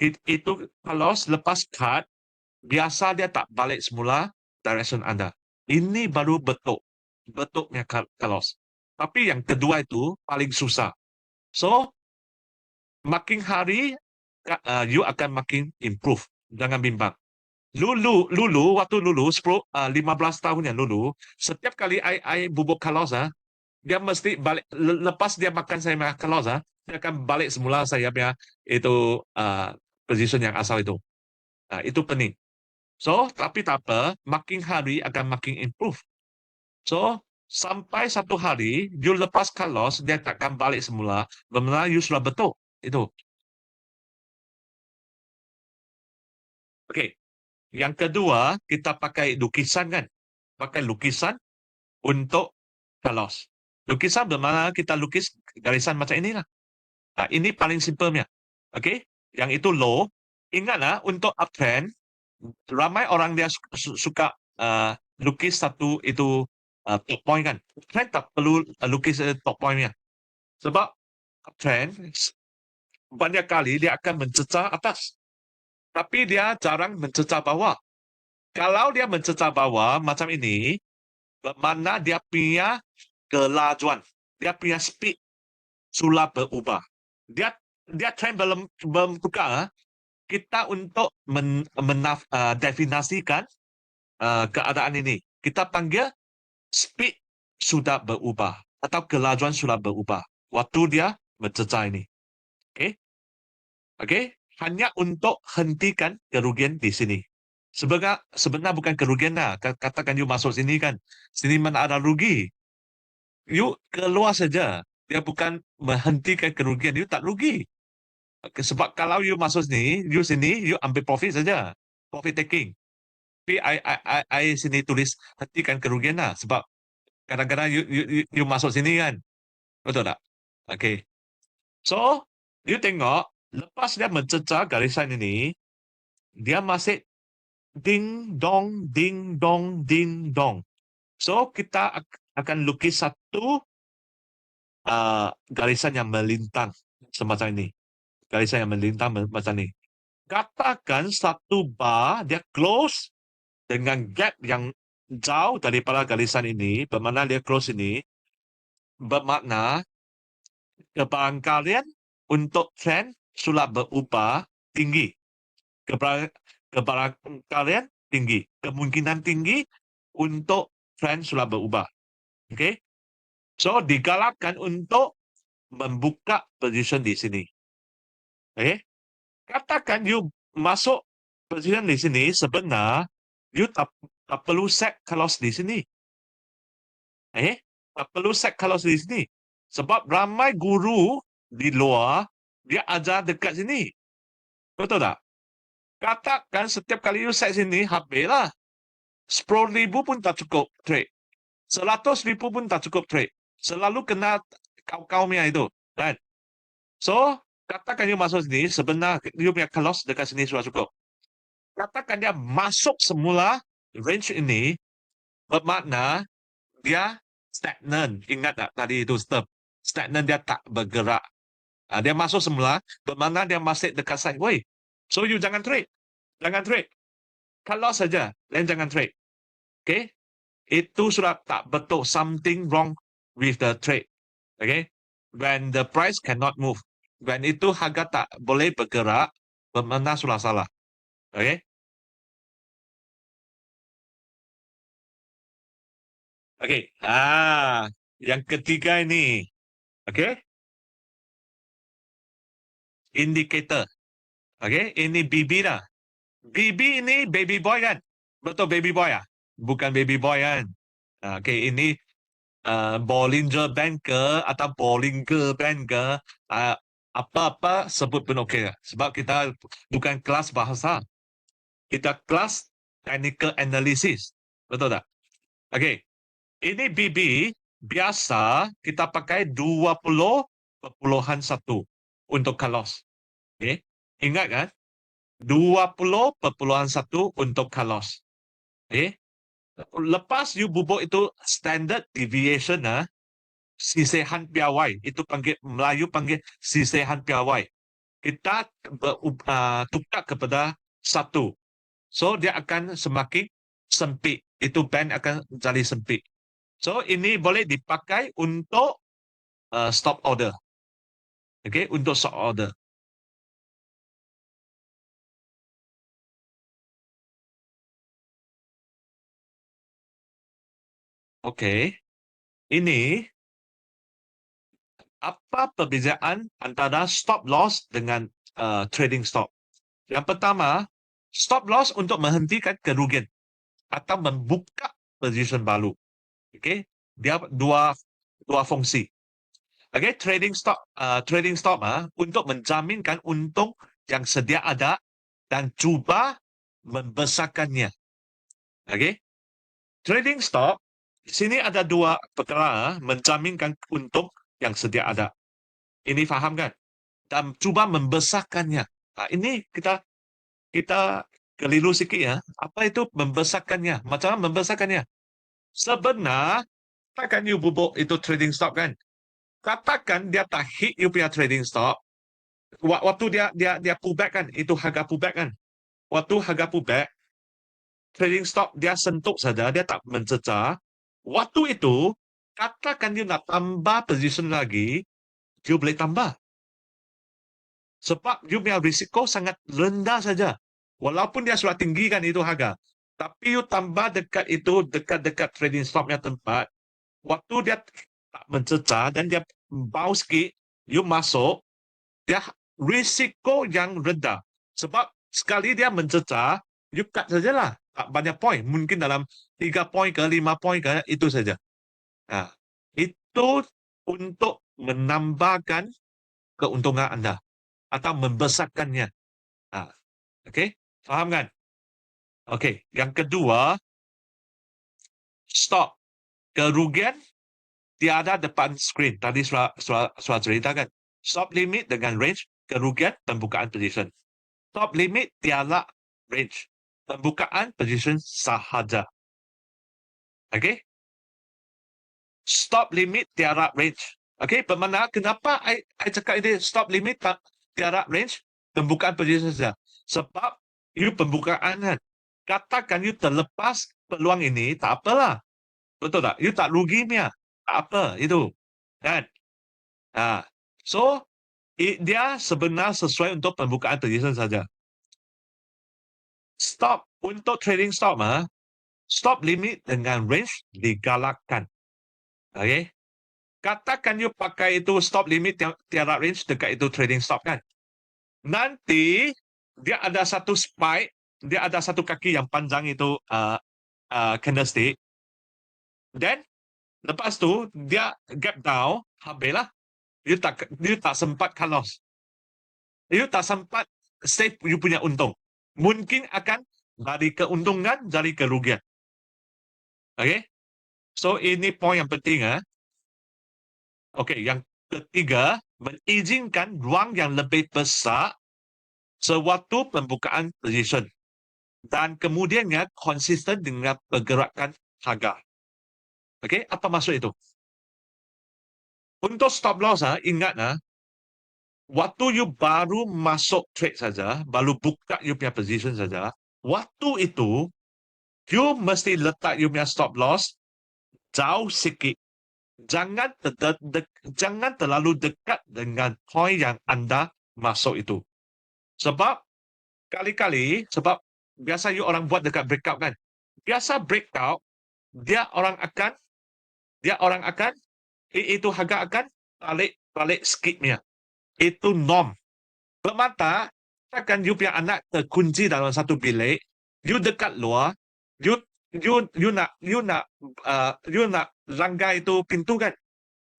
itu cut loss lepas cut, biasa dia tak balik semula direction Anda. Ini baru betulnya cut loss. Tapi yang kedua itu paling susah. So, makin hari, you akan makin improve. Jangan bimbang. Waktu 15 tahun yang dulu, setiap kali I bubuk cut loss, dia mesti balik, lepas dia makan saya punya cut loss, dia akan balik semula saya punya itu position yang asal itu. Itu penting. So, tapi tak apa, makin hari akan makin improve. So, sampai satu hari, you lepas cut loss, dia takkan balik semula. Benar you sudah betul. Itu. Okey. Yang kedua, kita pakai lukisan kan. Pakai lukisan untuk cut loss. Lukisan bermakna kita lukis garisan macam inilah. Ini paling simplenya. Okey. Yang itu low. Ingatlah, untuk uptrend, ramai orang dia suka lukis satu itu top point kan. Trend tak perlu lukis top pointnya. Sebab trend banyak kali dia akan mencecah atas. Tapi dia jarang mencecah bawah. Kalau dia mencecah bawah macam ini, bermakna dia punya kelajuan, dia punya speed sudah berubah. Dia trend belum tukar. Kita untuk mendefinisikan keadaan ini, kita panggil speed sudah berubah atau kelajuan sudah berubah waktu dia mencecah ini. Okey? Hanya untuk hentikan kerugian di sini. Sebenarnya bukan kerugian lah. Katakan you masuk sini kan, sini mana ada rugi. You keluar saja. Dia bukan menghentikan kerugian, you tak rugi. Sebab kalau you masuk sini, you ambil profit saja. Profit taking. Tapi I sini tulis hentikan kerugian lah. Sebab kadang-kadang you masuk sini kan. Betul tak? Okay. So, you tengok, lepas dia mencecah garisan ini, dia masih ding dong, ding dong, ding dong. So, kita akan lukis satu garisan yang melintang semacam ini. Garisan yang melintang macam ini. Katakan satu bar dia close dengan gap yang jauh daripada garisan ini, bermakna dia close ini, bermakna kebarangkalian untuk trend sudah berubah tinggi. Kebarangkalian tinggi. Kemungkinan tinggi untuk trend sudah berubah. Okay? So, digalakkan untuk membuka position di sini. Okay? Katakan you masuk position di sini, sebenarnya you tak perlu set cut loss di sini. Tak perlu set cut loss di sini. Sebab ramai guru di luar, dia ajar dekat sini. Betul tak? Katakan setiap kali you set sini, habislah. 10,000 pun tak cukup trade. 100,000 pun tak cukup trade. Selalu kena kau-kaunya itu. Right? So, katakan you masuk sini, sebenarnya you punya cut loss dekat sini sudah cukup. Katakan dia masuk semula range ini, bermakna dia stagnan. Ingat tak tadi itu step. Stagnan dia tak bergerak. Dia masuk semula, bermakna dia masih dekat sideways. So, you jangan trade. Jangan trade. cut loss saja, dan jangan trade. Okay? Itu sudah tak betul, something wrong with the trade. Okay? When the price cannot move, when itu harga tak boleh bergerak, benar sudah salah. Okay? Okay. Yang ketiga ini. Okay? Indicator. Okay? Ini BB dah. BB ini baby boy kan? Betul baby boy ah? Bukan baby boy kan? Okay, ini Bollinger Band ke atau Bollinger Band ke, apa-apa sebut pun okey. Sebab kita bukan kelas bahasa. Kita kelas technical analysis. Betul tak? Okey. Ini BB biasa kita pakai 20.1 untuk cut loss. Okey. Ingat kan? 20.1 untuk cut loss. Okey. Lepas you bubuk itu standard deviation sisihan piawai. Itu panggil Melayu panggil sisihan piawai. Kita tukar kepada 1. So dia akan semakin sempit. Itu band akan jadi sempit. So ini boleh dipakai untuk stop order. Okay, untuk stop order. Okay. Ini apa perbezaan antara stop loss dengan trading stop? Yang pertama, stop loss untuk menghentikan kerugian atau membuka position baru. Okay, dia dua fungsi. Okay, trading stop untuk menjaminkan untung yang sedia ada dan cuba membesarkannya. Okay, trading stop sini ada dua perkara menjaminkan untung yang sedia ada. Ini faham kan? Dan cuba membesarkannya. Ini kita keliru sikit ya. Apa itu membesarkannya? Macam mana membesarkannya? Sebenarnya, katakan you bubuk itu trading stop kan? Katakan dia tak hit you punya trading stop. Waktu dia pullback kan? Itu harga pullback kan? Waktu harga pullback, trading stop dia sentuh saja, dia tak mencecah. Waktu itu, katakan you nak tambah position lagi, you boleh tambah. Sebab you punya risiko sangat rendah saja. Walaupun dia sudah tinggi kan itu harga. Tapi you tambah dekat itu, dekat-dekat trading stopnya tempat. Waktu dia tak mencecah dan dia bau sikit, you masuk, dia risiko yang rendah. Sebab sekali dia mencecah, you cut sajalah. Tak banyak poin. Mungkin dalam 3 poin ke 5 poin ke, itu saja. Itu untuk menambahkan keuntungan anda atau membesarkannya. Okey, faham kan? Okey, yang kedua, stop. Kerugian tiada depan screen. Tadi sudah ceritakan. Stop limit dengan range, kerugian pembukaan position. Stop limit tiada range, pembukaan position sahaja. Okey? Stop limit tiada range. Okey, bermakna kenapa I cakap ini stop limit tiada range, pembukaan position saja. Sebab you pembukaan kan. Katakan you terlepas peluang ini, tak apalah. Betul tak? You tak rugi punya. Tak apa itu. Kan? So, dia sebenar sesuai untuk pembukaan position saja. Stop untuk trading stop, stop limit dengan range digalakkan. Okay? Katakan you pakai itu stop limit yang tiada range dekat itu trading stop kan. Nanti dia ada satu spike, dia ada satu kaki yang panjang itu candlestick. Then lepas tu dia gap down, habislah. You tak sempat cut loss. You tak sempat save you punya untung. Mungkin akan dari keuntungan jadi kerugian. Okay? So ini poin yang penting. Okay, yang ketiga, mengizinkan ruang yang lebih besar sewaktu pembukaan position. Dan kemudiannya konsisten dengan pergerakan harga. Okay, apa maksud itu? Untuk stop loss, ingat, waktu you baru masuk trade saja, baru buka you punya position saja, waktu itu, you mesti letak you punya stop loss jauh sikit. Jangan terlalu dekat dengan point yang anda masuk itu. Sebab kali-kali, sebab biasa you orang buat dekat breakout kan. Biasa breakout, dia orang akan itu harga akan balik sikitnya. Itu norm. Bermata, takkan you punya anak terkunci dalam satu bilik, you dekat luar, you nak langgar itu pintu kan.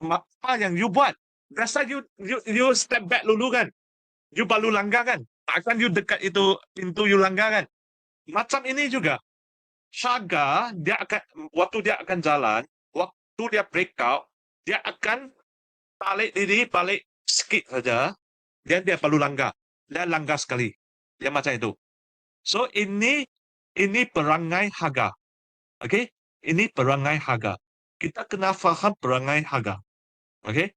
Apa yang you buat? Biasa you step back dulu kan. You baru langgar kan. Takkan you dekat itu pintu you langgar kan. Macam ini juga. Harga waktu dia akan jalan, waktu dia breakout, dia akan balik sikit saja, dan dia perlu langgar. Dia langgar sekali. Dia macam itu. So, ini perangai harga. Okay? Ini perangai harga. Kita kena faham perangai harga. Okay?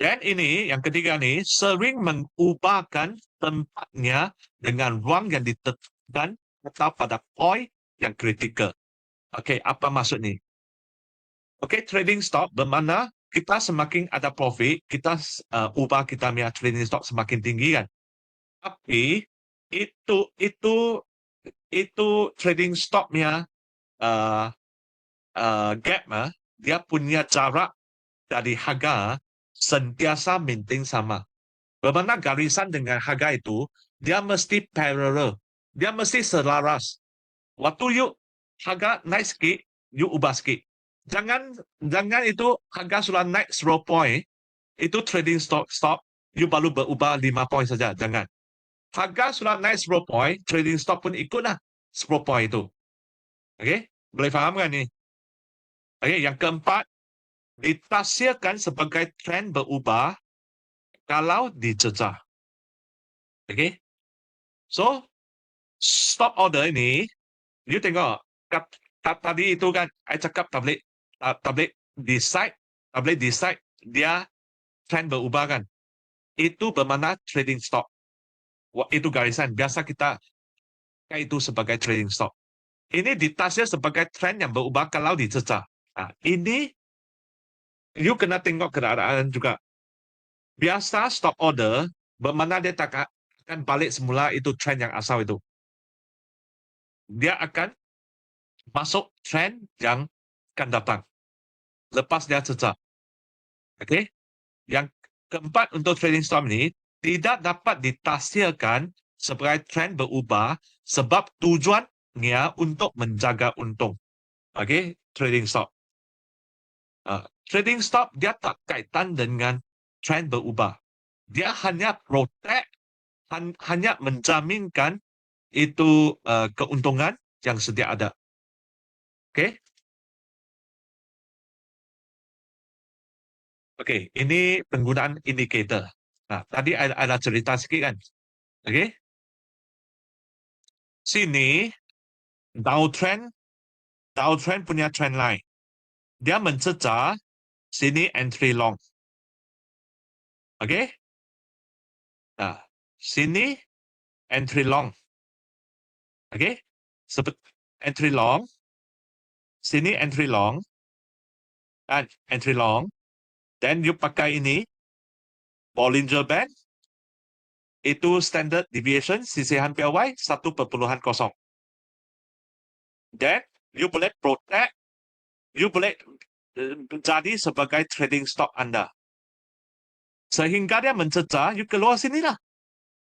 Dan ini, yang ketiga ni, sering mengubahkan tempatnya dengan ruang yang ditetapkan atau pada point yang kritikal. Okay, apa maksud ni? Okay, trading stop bermakna kita semakin ada profit, kita ubah kita punya trading stop semakin tinggi kan. Tapi itu trading stopnya gap, dia punya jarak dari harga sentiasa maintain sama. Bermakna garisan dengan harga itu, dia mesti parallel. Dia mesti selaras. Waktu harga naik sikit, you ubah sikit. Jangan itu harga sudah naik 10 point, itu trading stop, you baru berubah 5 point saja. Jangan. Harga sudah naik 10 point, trading stop pun ikutlah 10 point itu. Okay? Boleh faham kan ni? Okay, yang keempat, ditafsirkan sebagai trend berubah kalau dijejah. Okay? So, stop order ini, you tengok, tadi itu kan, saya cakap tablet decide, dia trend berubah kan. Itu bermakna trading stop. Itu garisan. Biasa kita itu sebagai trading stop. Ini ditafsir sebagai trend yang berubah kalau dijejah. Nah, ini you kena tengok keadaan juga. Biasa stop order bermakna dia tak akan balik semula itu trend yang asal itu. Dia akan masuk trend yang akan datang lepas dia jejah. Okey? Yang keempat untuk trading stop ini tidak dapat ditafsirkan sebagai trend berubah sebab tujuannya untuk menjaga untung. Okey, trading stop. Trading stop dia tak kaitan dengan trend berubah. Dia hanya protect, hanya menjaminkan itu keuntungan yang sedia ada. Okey? Okey, ini penggunaan indikator. Nah, tadi ada cerita sikit kan. Okey? Sini downtrend punya trend line. Dia mencecah, sini entry long. Okey? Nah, sini entry long. Okey? Entry long. Sini entry long. Dan entry long. Then you pakai ini Bollinger Band. Itu standard deviation sisihan PY 1.0. Then you boleh protect, you boleh jadi sebagai trading stop anda. Sehingga dia mencecah, you keluar sini lah.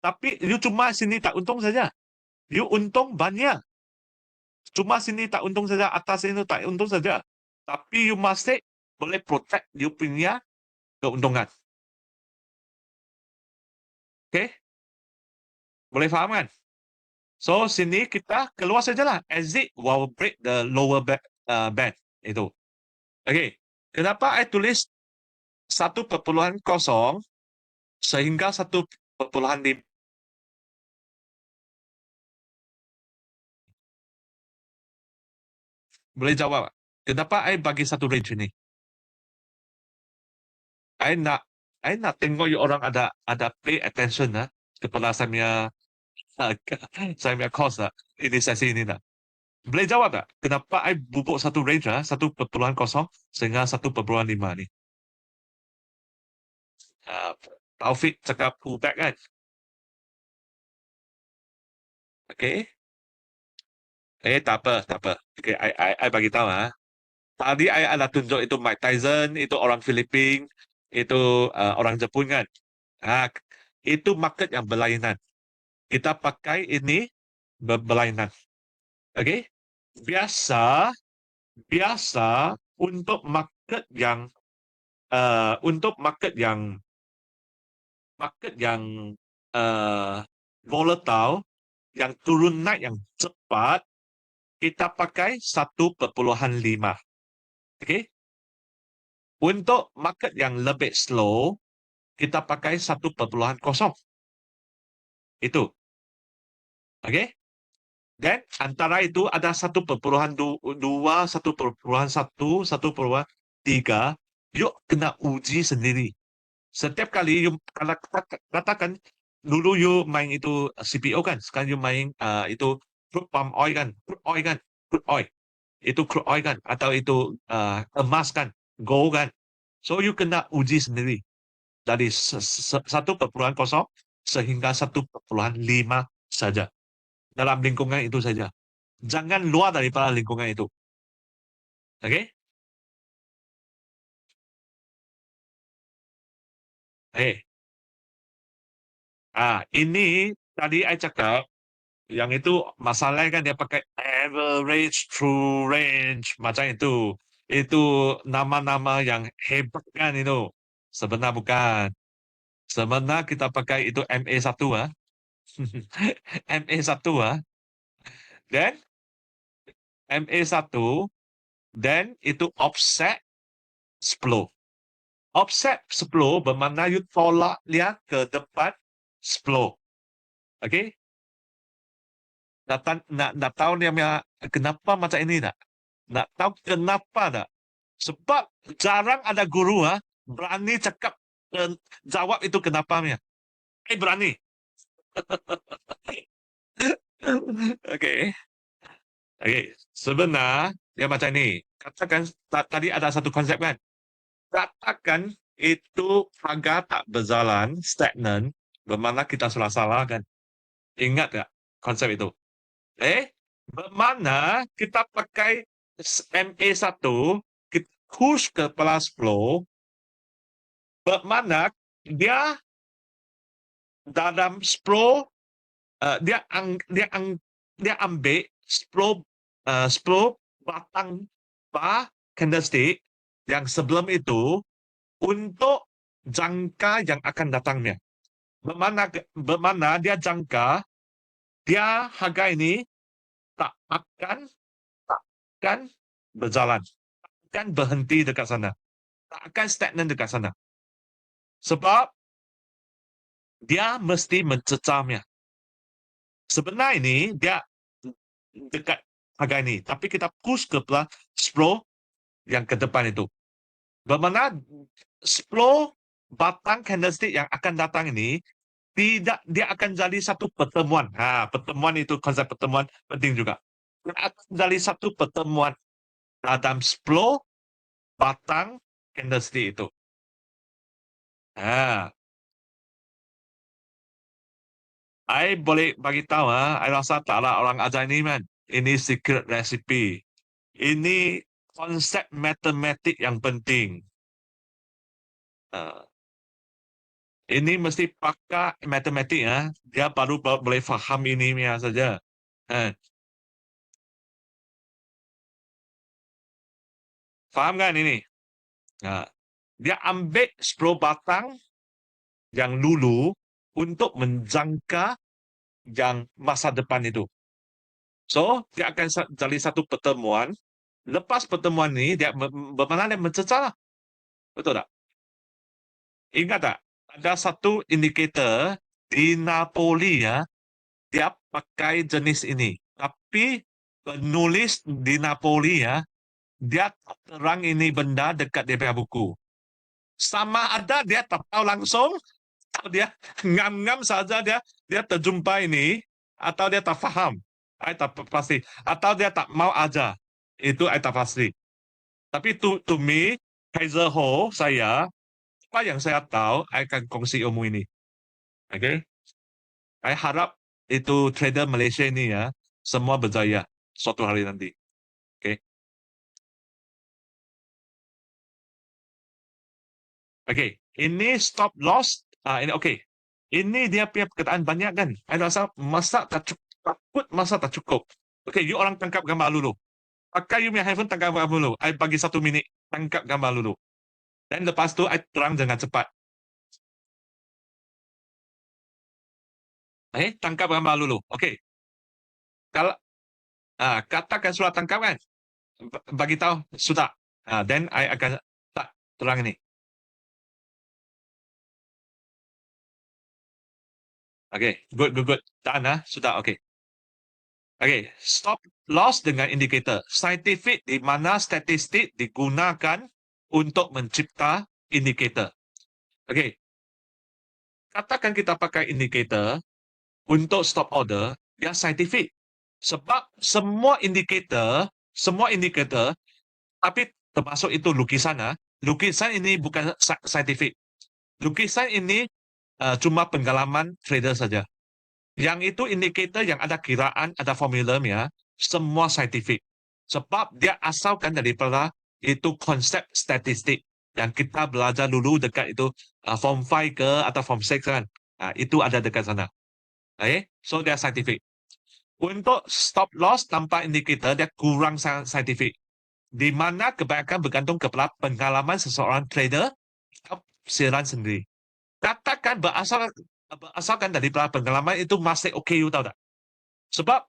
Tapi you cuma sini tak untung saja. You untung banyak. Cuma sini tak untung saja, atas ini tak untung saja. Tapi you masih boleh protect you punya keuntungan. Okay? Boleh faham kan? So, sini kita keluar sajalah. Exit will break the lower band. Itu. Okay. Kenapa saya tulis 1.0 sehingga 1.5? Boleh jawab? Kenapa saya bagi satu range ini? Saya nak tengok orang ada pay attention kepada saya Saya punya course tak? Ini sesi ini tak? Boleh jawab tak? Kenapa I bubuk satu range 1.0 sehingga 1.5 ni? Taufik cakap pullback kan? Okay. Tak apa, tak apa. Okay, I bagi tahu Tadi I ada tunjuk itu Mike Tyson, itu orang Filipina, itu orang Jepun kan. Itu market yang berlainan. Kita pakai ini berlainan. Okay? Biasa untuk market yang volatile, yang turun naik yang cepat, kita pakai 1.5. Okay? Untuk market yang lebih slow, kita pakai 1.0. Itu. Okay? Dan antara itu ada 1.2, 1.1, 1.3. Yuk kena uji sendiri. Setiap kali you katakan dulu you main itu CPO kan, sekarang you main itu crude palm oil kan, crude oil. Itu crude oil kan, atau itu emas kan, gold kan. So you kena uji sendiri dari 1.0 sehingga 1.5 saja. Dalam lingkungan itu saja. Jangan luar daripada lingkungan itu. Oke? Ini tadi saya cakap, yang itu masalahnya kan dia pakai average true range. Macam itu. Itu nama-nama yang hebat kan itu. Sebenarnya bukan. Sebenarnya kita pakai itu MA1 MA1 dan MA1 dan itu offset 10. Offset 10 bermakna you tolak dia ke depan 10. Okey? Nak tahu dia kenapa macam ini tak? Nak tahu kenapa tak? Sebab jarang ada guru berani cakap jawab itu kenapa punya. Berani. Okey. Sebenarnya dia macam ni. Katakan tadi ada satu konsep kan. Katakan itu harga tak berjalan, stagnan, bermakna kita salah kan. Ingat tak konsep itu? Bermakna kita pakai MA1, kita push ke plus flow, bermakna dia dalam 10 dia ambil 10 batang bar candlestick yang sebelum itu untuk jangka yang akan datangnya. Bermakna dia jangka dia harga ini tak akan berjalan, tak akan berhenti dekat sana, tak akan stagnan dekat sana. Sebab dia mesti mencecamnya. Sebenarnya ini dia dekat harga ini, tapi kita push ke plus 10 yang ke depan itu. Bermakna 10 batang candlestick yang akan datang ini dia akan jadi satu pertemuan. Pertemuan itu, konsep pertemuan penting juga. Dia akan jadi satu pertemuan dalam 10 batang candlestick itu. I boleh bagi tahu, I rasa tak ada orang ajar ini, man. Ini secret recipe. Ini konsep matematik yang penting. Ini mesti pakai matematik, dia baru boleh faham ini saja. Faham kan ini? Dia ambil 10 batang yang dulu untuk menjangka yang masa depan itu. So, dia akan jadi satu pertemuan. Lepas pertemuan ini, dia bermakna dia mencecah. Betul tak? Ingat tak? Ada satu indikator di Napoli dia pakai jenis ini. Tapi penulis di Napoli dia tak terang ini benda dekat dia punya buku. Sama ada dia tak tahu langsung, dia ngam-ngam saja dia terjumpa ini, Atau dia tak faham, I tak pasti. Atau dia tak mau ajar, itu I tak pasti. Tapi to me, as a whole, saya, apa yang saya tahu, I akan kongsi ilmu ini. Okay? I harap itu trader Malaysia ini ya, semua berjaya suatu hari nanti. Okay? Okay, ini stop loss. Ini okay. Ini dia punya perkataan banyak kan. I rasa masa tak cukup, takut masa tak cukup. Okay, you orang tangkap gambar dulu. Pakai you punya handphone tangkap gambar dulu. I bagi 1 minit, tangkap gambar dulu. Dan lepas tu, I terang dengan cepat. Tangkap gambar dulu. Okay. Kalau katakan sudah tangkap kan, bagi tahu sudah. Then I akan tak terang ini. Okay, good. Tahan sudah okay. Okay, stop loss dengan indikator. Scientific di mana statistik digunakan untuk mencipta indikator. Okay, katakan kita pakai indikator untuk stop order, dia scientific. Sebab semua indikator, tapi termasuk itu lukisan. Lukisan ini bukan scientific. Lukisan ini cuma pengalaman trader saja. Yang itu indikator yang ada kiraan, ada formulanya, semua saintifik. Sebab dia asalkan daripada itu konsep statistik yang kita belajar dulu dekat itu form 5 ke atau form 6 kan. Itu ada dekat sana. Okay? So dia saintifik. Untuk stop loss tanpa indikator, dia kurang saintifik. Di mana kebanyakan bergantung kepada pengalaman seseorang trader atau siaran sendiri. Katakan berasalkan dari pengalaman itu masih okay, you tahu tak? Sebab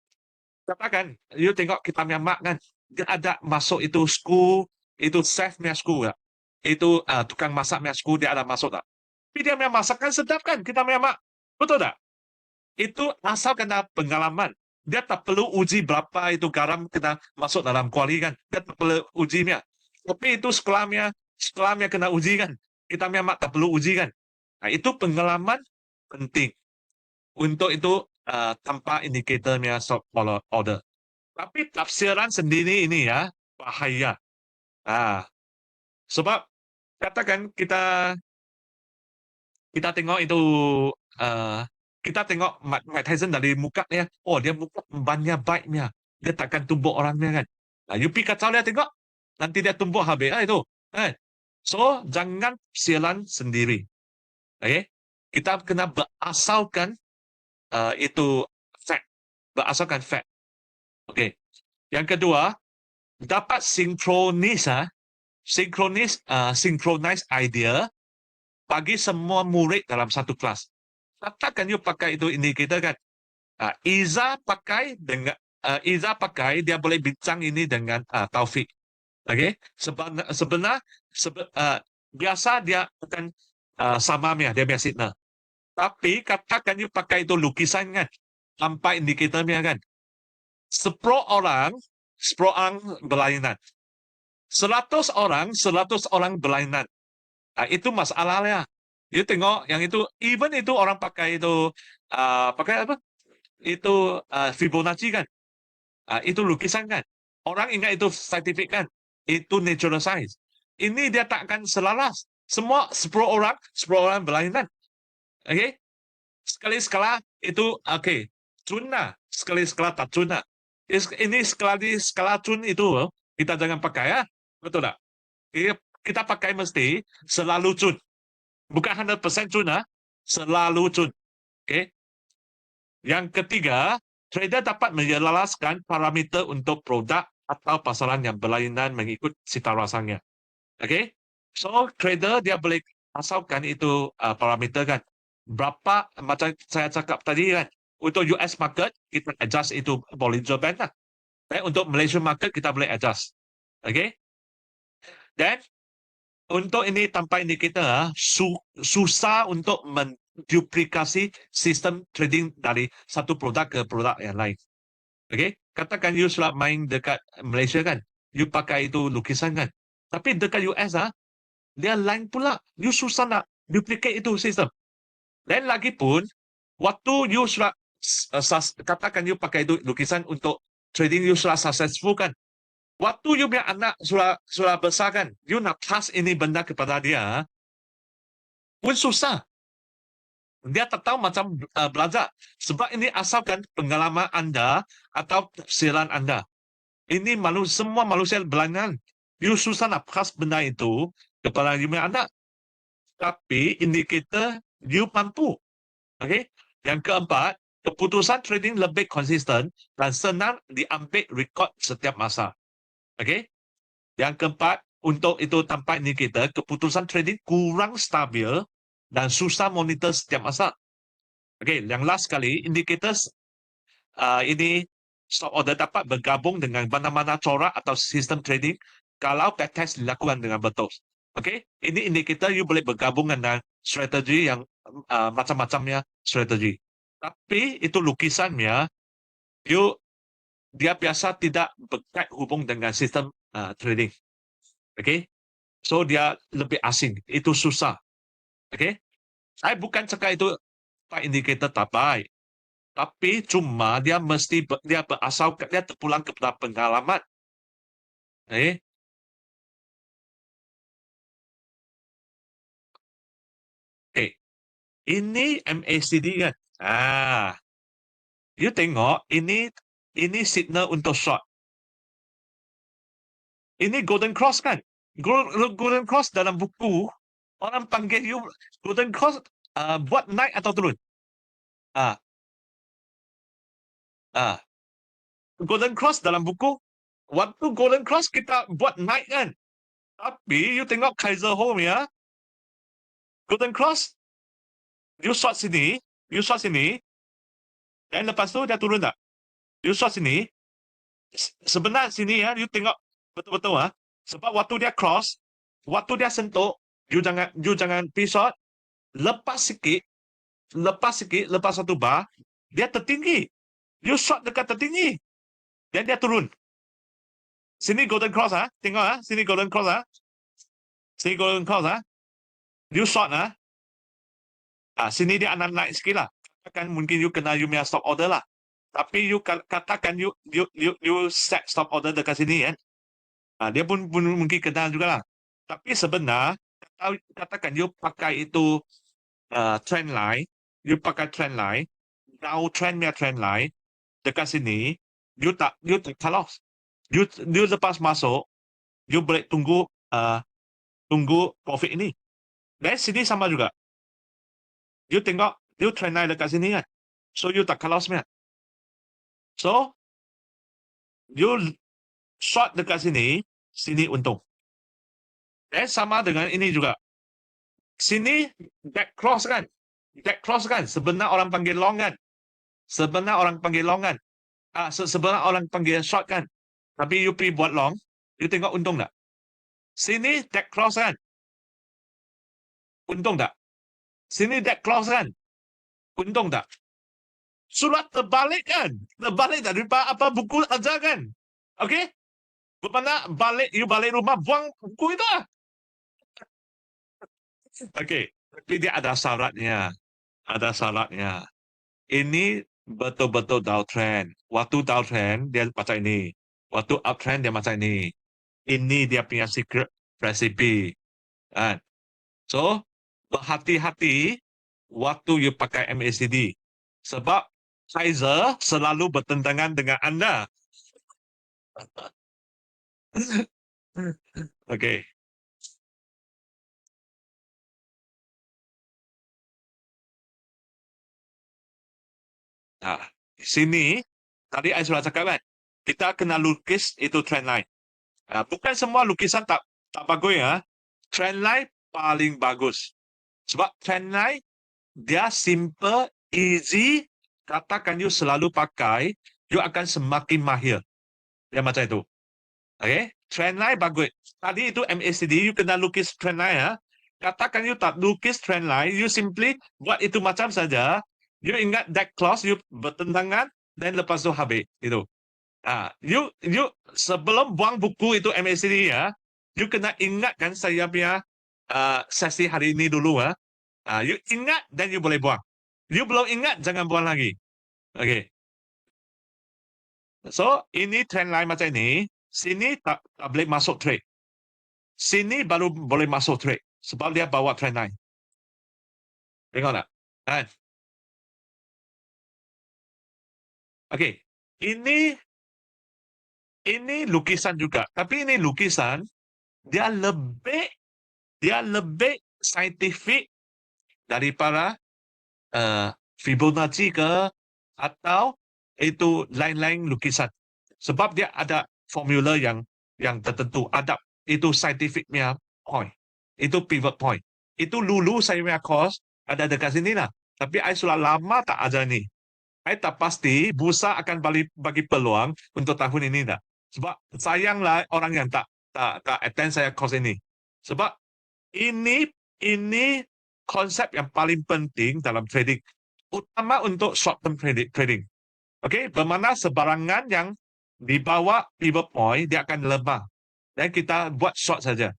katakan, you tengok kita punya mak kan, dia ada masuk itu school, itu chef punya school ya. Itu tukang masak punya school, dia ada masuk tak? Tapi dia punya masakan sedap kan, kita punya mak. Betul tak? Itu asal kena pengalaman. Dia tak perlu uji berapa itu garam kena masuk dalam kuali kan. Dia tak perlu ujinya. Tapi itu sekolahnya kena uji kan. Kita punya mak tak perlu uji kan. Itu pengalaman penting. Untuk itu tanpa indikatornya stop order. Tapi tafsiran sendiri ini ya bahaya. Sebab katakan kita tengok itu kita tengok Mike Tyson dari muka dia, dia muka banyak baiknya, dia takkan tumbuk orangnya kan. You pergi kacau dia tengok, nanti dia tumbuk habis itu. So jangan sialan sendiri. Okay? Kita kena berasalkan itu fact, berasalkan fact. Okay. Yang kedua, dapat synchronize idea bagi semua murid dalam satu kelas. Katakan you pakai itu indikator kan. Iza pakai dia boleh bincang ini dengan Taufik. Okay? Biasa dia akan samanya, dia biasa signal. Tapi katakan you pakai itu lukisan kan, tanpa indikatornya kan. 10 orang berlainan. 100 orang berlainan. Itu masalahnya. You tengok yang itu, even itu orang pakai itu, pakai apa? Itu Fibonacci kan. Itu lukisan kan. Orang ingat itu scientific kan. Itu natural science. Ini dia takkan selaras. Semua 10 orang berlainan. Okay? Sekali-sekala itu, okay. Cuna. Sekali-sekala tak cuna. Ini skala cun itu, kita jangan pakai ya. Betul tak? Kita pakai mesti selalu cun. Bukan 100% cun, selalu cun. Okay? Yang ketiga, trader dapat menyelaraskan parameter untuk produk atau pasaran yang berlainan mengikut cita rasanya. Okay? So, trader dia boleh asalkan itu parameter kan. Berapa, macam saya cakap tadi kan, untuk US market, kita adjust itu Bollinger Band lah. Untuk Malaysia market, kita boleh adjust. Okay? Dan, untuk ini tanpa indikator, susah untuk menduplikasi sistem trading dari satu produk ke produk yang lain. Okay? Katakan you sudah main dekat Malaysia kan, you pakai itu lukisan kan. Tapi dekat US dia lain pula. You susah nak duplicate itu sistem. Dan lagi pun, waktu you sudah katakan you pakai itu lukisan untuk trading, you sudah successful kan. Waktu you punya anak sudah besar kan, you nak pass ini benda kepada dia pun susah. Dia tak tahu macam belajar. Sebab ini asalkan pengalaman Anda atau tafsiran Anda. Ini semua manusia berlainan. You susah nak pass benda itu kepada you punya anak. Tapi indikator you mampu. Okay? Yang keempat, keputusan trading lebih konsisten dan senang diambil rekod setiap masa. Okay? Yang keempat, untuk itu tanpa indikator, keputusan trading kurang stabil dan susah monitor setiap masa. Okay, yang last sekali, indicators ini stop order dapat bergabung dengan mana-mana corak atau sistem trading kalau backtest dilakukan dengan betul. Okay, ini indikator you boleh bergabung dengan strategi yang macam-macamnya strategi. Tapi itu lukisannya, dia biasa tidak berkait hubung dengan sistem trading. Okay, so dia lebih asing. Itu susah. Okay, saya bukan cakap itu indikator tak baik. Tapi cuma dia mesti dia berasal dia terpulang kepada pengalaman. Ini MACD kan. You tengok ini signal untuk short. Ini golden cross kan. Golden cross dalam buku orang panggil you golden cross buat naik atau turun. Golden cross dalam buku, waktu golden cross kita buat naik kan. Tapi you tengok Kaiser Home ya, golden cross, you short sini, dan lepas tu dia turun tak? You short sini, sebenarnya sini ya, you tengok betul-betul sebab waktu dia cross, waktu dia sentuh, you jangan pisot, lepas sikit, lepas satu bar, dia tertinggi. You short dekat tertinggi. Dan dia turun. Sini golden cross tengok sini golden cross Sini golden cross You short sini dia akan naik sikit lah. Katakan mungkin you kena you punya stop order lah. Tapi you katakan you set stop order dekat sini kan. Dia pun mungkin kena juga lah. Tapi sebenarnya katakan you pakai itu trend line, you pakai trend line, downtrend punya trend line dekat sini, you tak kalau you lepas masuk, you boleh tunggu profit ini. Dan sini sama juga. You tengok, you trend line dekat sini kan. So you tak kalah sebenarnya. So you short dekat sini untung. Dan sama dengan ini juga. Sini back cross kan. Sebenarnya orang panggil long kan. Sebenarnya orang panggil short kan. Tapi you pergi buat long, you tengok untung tak? Sini back cross kan. Untung tak? Sini deck cross kan. Untung tak? Surat terbalik kan. Terbalik daripada apa buku ajar kan. Okey? Bermakna you balik rumah buang buku itu lah. Okey. Tapi dia ada syaratnya. Ini betul-betul downtrend. Waktu downtrend dia macam ini. Waktu uptrend dia macam ini. Ini dia punya secret recipe. Kan? So, berhati-hati waktu you pakai MACD. Sebab Kaiser selalu bertentangan dengan anda. Okey. Sini, tadi saya sudah cakap kan, kita kena lukis itu trend line. Bukan semua lukisan tak bagus ya. Trend line paling bagus. Sebab trend line dia simple, easy, katakan you selalu pakai, you akan semakin mahir. Dia macam itu. Okay? Trend line bagus. Tadi itu MACD, you kena lukis trend line ya. Katakan you tak lukis trend line, you simply buat itu macam saja. You ingat that clause, you bertentangan, dan lepas tu habis. Itu. You sebelum buang buku itu MACD ya, you kena ingatkan saya punya sesi hari ini dulu. You ingat dan you boleh buang. You belum ingat, jangan buang lagi. Okey. So, ini trend line macam ni, sini tak boleh masuk trade. Sini baru boleh masuk trade sebab dia bawa trend line. Tengok tak? Kan? Okey. Ini lukisan juga. Tapi ini lukisan dia lebih saintifik daripada Fibonacci ke atau itu lain-lain lukisan. Sebab dia ada formula yang tertentu. Ada itu scientificnya point. Itu pivot point. Itu dulu saya punya course ada dekat sini lah. Tapi saya sudah lama tak ada ni. Saya tak pasti bursa akan bagi peluang untuk tahun ini dah. Sebab sayanglah orang yang tak attend saya course ini. Sebab ini konsep yang paling penting dalam trading, utama untuk short term trading. Okey, bermakna sebarangan yang di bawah pivot point dia akan lemah. Dan kita buat short saja.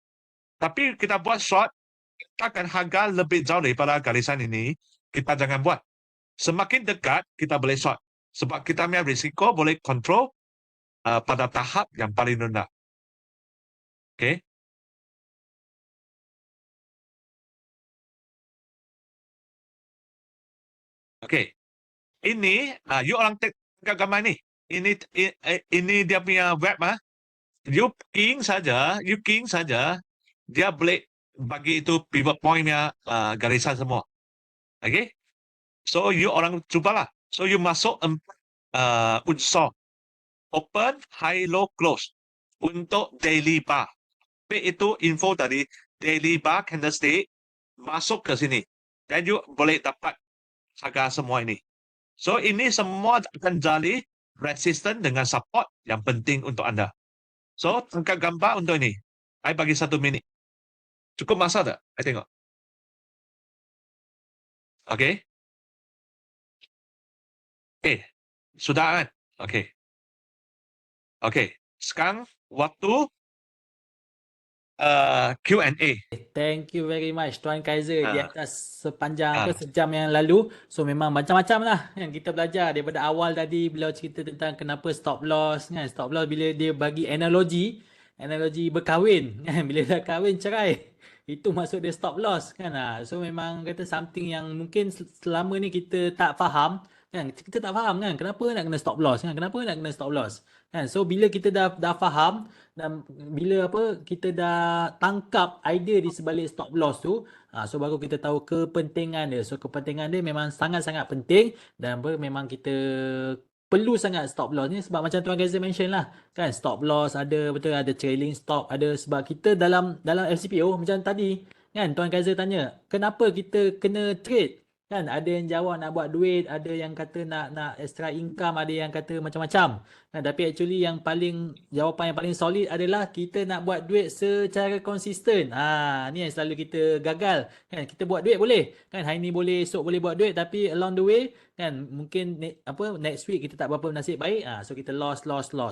Tapi kita buat short, kita akan harga lebih jauh daripada garisan ini, kita jangan buat. Semakin dekat kita boleh short. Sebab kita punya risiko boleh kontrol pada tahap yang paling rendah. Okey. Okey. Ini you orang tengok gambar ni. Ini dia punya web You keying saja, dia boleh bagi itu pivot point-nya garisan semua. Okay? So you orang cubalah. So you masuk unsur open, high, low, close untuk daily bar. Tapi itu info dari daily bar candlestick masuk ke sini. Dan you boleh dapat harga semua ini. So ini semua akan jadi resisten dengan support yang penting untuk anda. So tangkap gambar untuk ini. Saya bagi 1 minit. Cukup masa tak? Saya tengok. Okey. Okey. Sudah kan? Okey. Okey. Sekarang waktu Q&A. Thank you very much Tuan Kaiser di Ah. atas sepanjang Ah. sejam yang lalu. So memang macam-macam lah yang kita belajar daripada awal tadi beliau cerita tentang kenapa stop loss kan. Stop loss bila dia bagi analogi berkahwin kan. Bila dah kahwin cerai. Itu maksud dia stop loss kan. So memang kata something yang mungkin selama ni kita tak faham kan. Kita tak faham kan kenapa nak kena stop loss kan. Kenapa nak kena stop loss kan. So bila kita dah faham dan bila kita dah tangkap idea di sebalik stop loss tu, so baru kita tahu kepentingan dia. So kepentingan dia memang sangat-sangat penting dan memang kita perlu sangat stop loss ni sebab macam Tuan Kaiser mention lah kan, stop loss ada, betul, ada trailing stop ada, sebab kita dalam FCPO macam tadi kan Tuan Kaiser tanya kenapa kita kena trade kan, ada yang jawab nak buat duit, ada yang kata nak extra income, ada yang kata macam-macam. Nah, tapi actually yang jawapan yang paling solid adalah kita nak buat duit secara konsisten. Ni yang selalu kita gagal kan. Kita buat duit boleh kan, hari ni boleh, esok boleh buat duit, tapi along the way kan mungkin next week kita tak berapa nasib baik, so kita loss.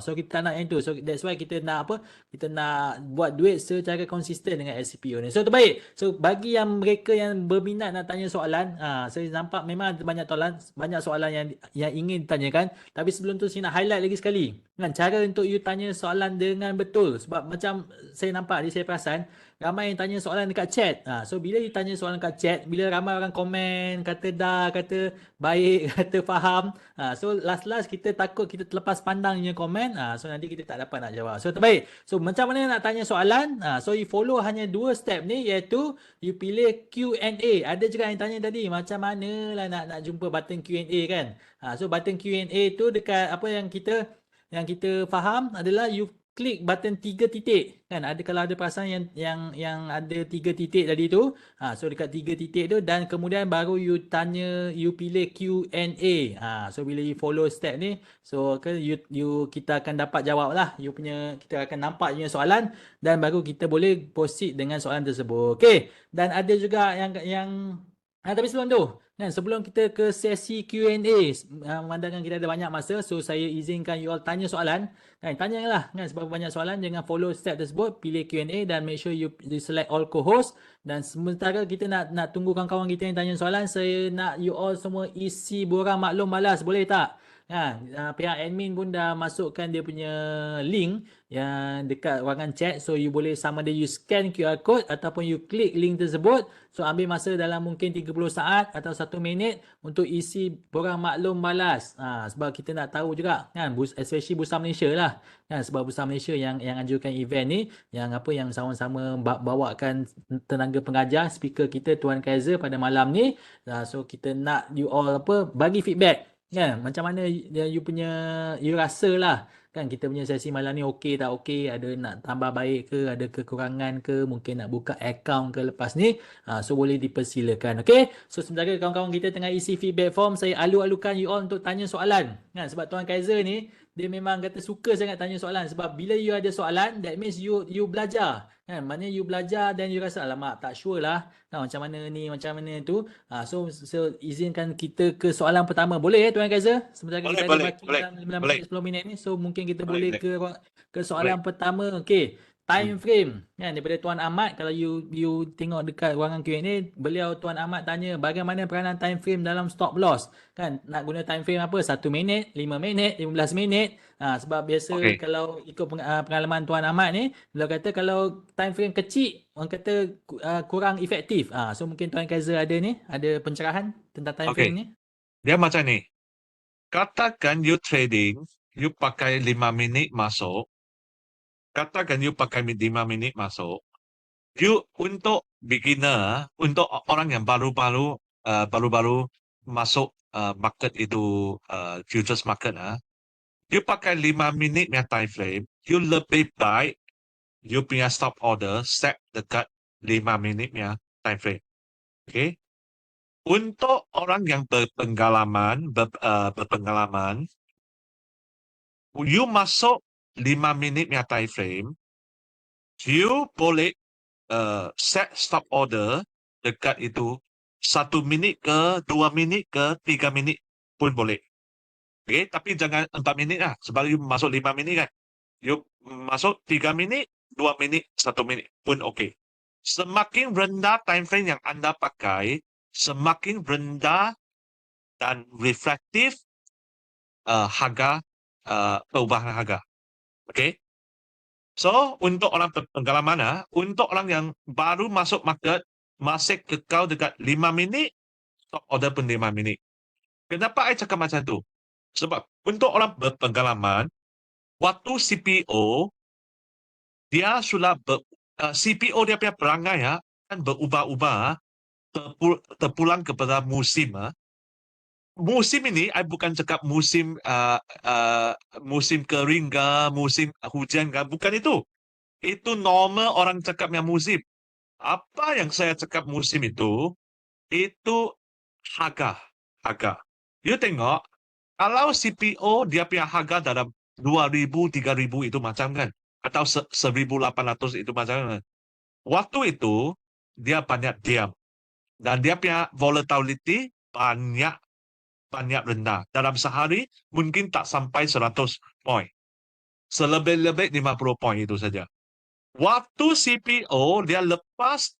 So kita tak nak yang tu. So that's why kita nak kita nak buat duit secara konsisten dengan SCPO ni. So terbaik. So bagi yang mereka yang berminat nak tanya soalan, saya nampak memang ada banyak soalan yang ingin ditanyakan, tapi sebelum tu saya nak highlight lagi sekali kan, cara untuk you tanya soalan dengan betul. Sebab macam saya nampak saya perasan ramai yang tanya soalan dekat chat. So bila you tanya soalan dekat chat, bila ramai orang komen kata dah, kata baik, kata faham, so last kita takut kita terlepas pandangnya komen, so nanti kita tak dapat nak jawab. So terbaik. So macam mana nak tanya soalan? So you follow hanya 2 step ni, iaitu you pilih Q&A. Ada juga yang tanya tadi macam mana lah nak jumpa button Q&A kan. So button Q&A tu dekat yang kita faham adalah you klik button 3 titik kan. Kalau ada perasan yang ada 3 titik tadi tu, so dekat 3 titik tu, dan kemudian baru you pilih Q&A. So bila you follow step ni, so kita akan dapat jawab lah kita akan nampak punya soalan dan baru kita boleh proceed dengan soalan tersebut. Okey, dan ada juga yang tapi sebelum tu Kan, sebelum kita ke sesi Q&A, memandangkan kita ada banyak masa, so saya izinkan you all tanya soalan. Kan, tanyalah kan, sebab banyak soalan, jangan follow step tersebut, pilih Q&A dan make sure you select all co-host. Dan sementara kita nak tunggu kawan-kawan kita yang tanya soalan, saya nak you all semua isi borang maklum balas, boleh tak? Pihak admin pun dah masukkan dia punya link yang dekat ruangan chat, so you boleh sama ada you scan QR code ataupun you klik link tersebut. So ambil masa dalam mungkin 30 saat atau 1 minit untuk isi borang maklum balas. Sebab kita nak tahu juga kan, especially Bursa Malaysia lah. Kan, sebab Bursa Malaysia yang anjurkan event ni, yang sama-sama bawakan tenaga pengajar speaker kita Tuan Kaiser pada malam ni. So kita nak you all bagi feedback. Kan, macam mana you rasa lah. Kan kita punya sesi malam ni okey tak okey, ada nak tambah baik ke, ada kekurangan ke, mungkin nak buka account ke lepas ni. So boleh dipersilakan. Okay, so sementara kawan-kawan kita tengah isi feedback form, saya alu-alukan you all untuk tanya soalan. Kan, sebab Tuan Kaiser ni dia memang kata suka sangat tanya soalan, sebab bila you ada soalan, that means you belajar. Kan, maknanya you belajar dan you rasa alamak tak sure lah kan, macam mana ni, macam mana tu. So izinkan kita ke soalan pertama. Boleh Tuan Kaiser? Sementara kita ada baki dalam 9 minit 10 minit ni, so mungkin kita boleh ke soalan pertama. Okay, time frame kan, daripada Tuan Ahmad. Kalau you tengok dekat ruangan Q&A, beliau Tuan Ahmad tanya bagaimana peranan time frame dalam stop loss. Kan, nak guna time frame apa? 1 minit, 5 minit, 15 minit. Sebab biasa kalau ikut pengalaman Tuan Ahmad ni, beliau kata kalau time frame kecil, orang kata kurang efektif. So mungkin Tuan Kaiser ada pencerahan tentang time frame ni. Dia macam ni. Katakan you trading, you pakai 5 minit masuk. Katakan you pakai 5 minit masuk. You untuk beginner, untuk orang yang baru-baru masuk market itu, futures market, you pakai 5 minit punya time frame, you lebih baik you punya stop order set dekat 5 minit punya time frame. Okay? Untuk orang yang berpengalaman, you masuk 5 minit punya time frame, you boleh set stop order dekat itu 1 minit ke 2 minit ke 3 minit pun boleh. Okay? Tapi jangan 4 minit lah. Sebab you masuk 5 minit kan. You masuk 3 minit, 2 minit, 1 minit pun okey. Semakin rendah time frame yang anda pakai, semakin rendah dan reflektif harga, perubahan harga. Okay? So, untuk orang pengalaman, untuk orang yang baru masuk market, masih kekal dekat 5 minit, stop order pun 5 minit. Kenapa saya cakap macam tu? Sebab untuk orang berpengalaman, waktu CPO, dia sudah CPO dia punya perangai kan berubah-ubah, terpulang kepada musim. Musim ini, saya bukan cakap musim musim kering ke, musim hujan ke, bukan itu. Itu normal orang cakap yang musim. Apa yang saya cakap musim itu harga. You tengok, kalau CPO dia punya harga dalam 2,000, 3,000 itu macam kan, atau 1,800 itu macam kan. Waktu itu, dia banyak diam. Dan dia punya volatility banyak rendah. Dalam sehari, mungkin tak sampai 100 poin. Selebih-lebih 50 poin itu saja. Waktu CPO, dia lepas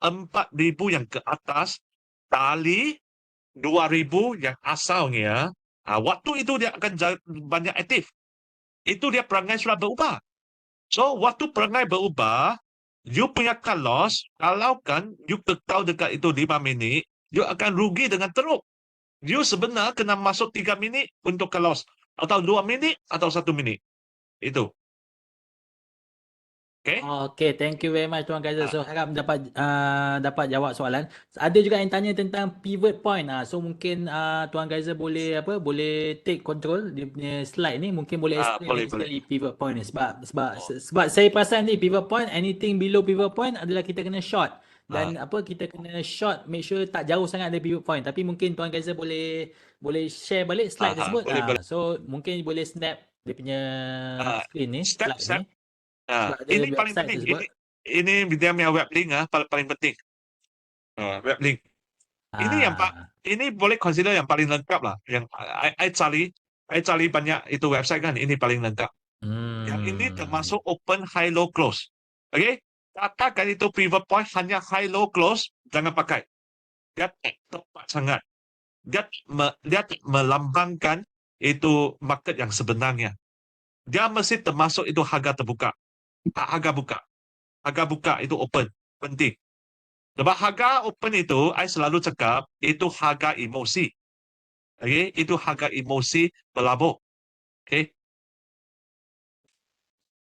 4,000 yang ke atas, tali 2,000 yang asalnya, waktu itu dia akan banyak aktif. Itu dia perangai sudah berubah. So, waktu perangai berubah, you punya cut loss, kalau kan you kekal dekat itu 5 minit, you akan rugi dengan teruk. You sebenarnya kena masuk 3 minit untuk cut loss. Atau 2 minit, atau 1 minit. Itu. Okay? Okay, thank you very much Tuan Kaiser. So harap dapat jawab soalan. Ada juga yang tanya tentang pivot point. So mungkin Tuan Kaiser boleh take control dia punya slide ni, mungkin boleh explain sekali pivot point ni, sebab saya perasan ni pivot point, anything below pivot point adalah kita kena short. Dan kita kena short, make sure tak jauh sangat dari pivot point. Tapi mungkin Tuan Kaiser boleh share balik slide tersebut. So mungkin boleh snap dia punya screen ni, slide ni. Ini paling penting. Ini dia punya web link paling penting. Web link. Ini yang ini boleh consider yang paling lengkap lah. Yang I cari banyak itu website kan, ini paling lengkap. Yang ini termasuk open, high, low, close. Okay? Katakan itu pivot point hanya high, low, close, jangan pakai. Dia tak tepat sangat. Dia melambangkan itu market yang sebenarnya. Dia mesti termasuk itu harga terbuka. Harga buka itu open. Penting. Sebab harga open itu, I selalu cakap, itu harga emosi. Okay? Itu harga emosi pelabur. Okay?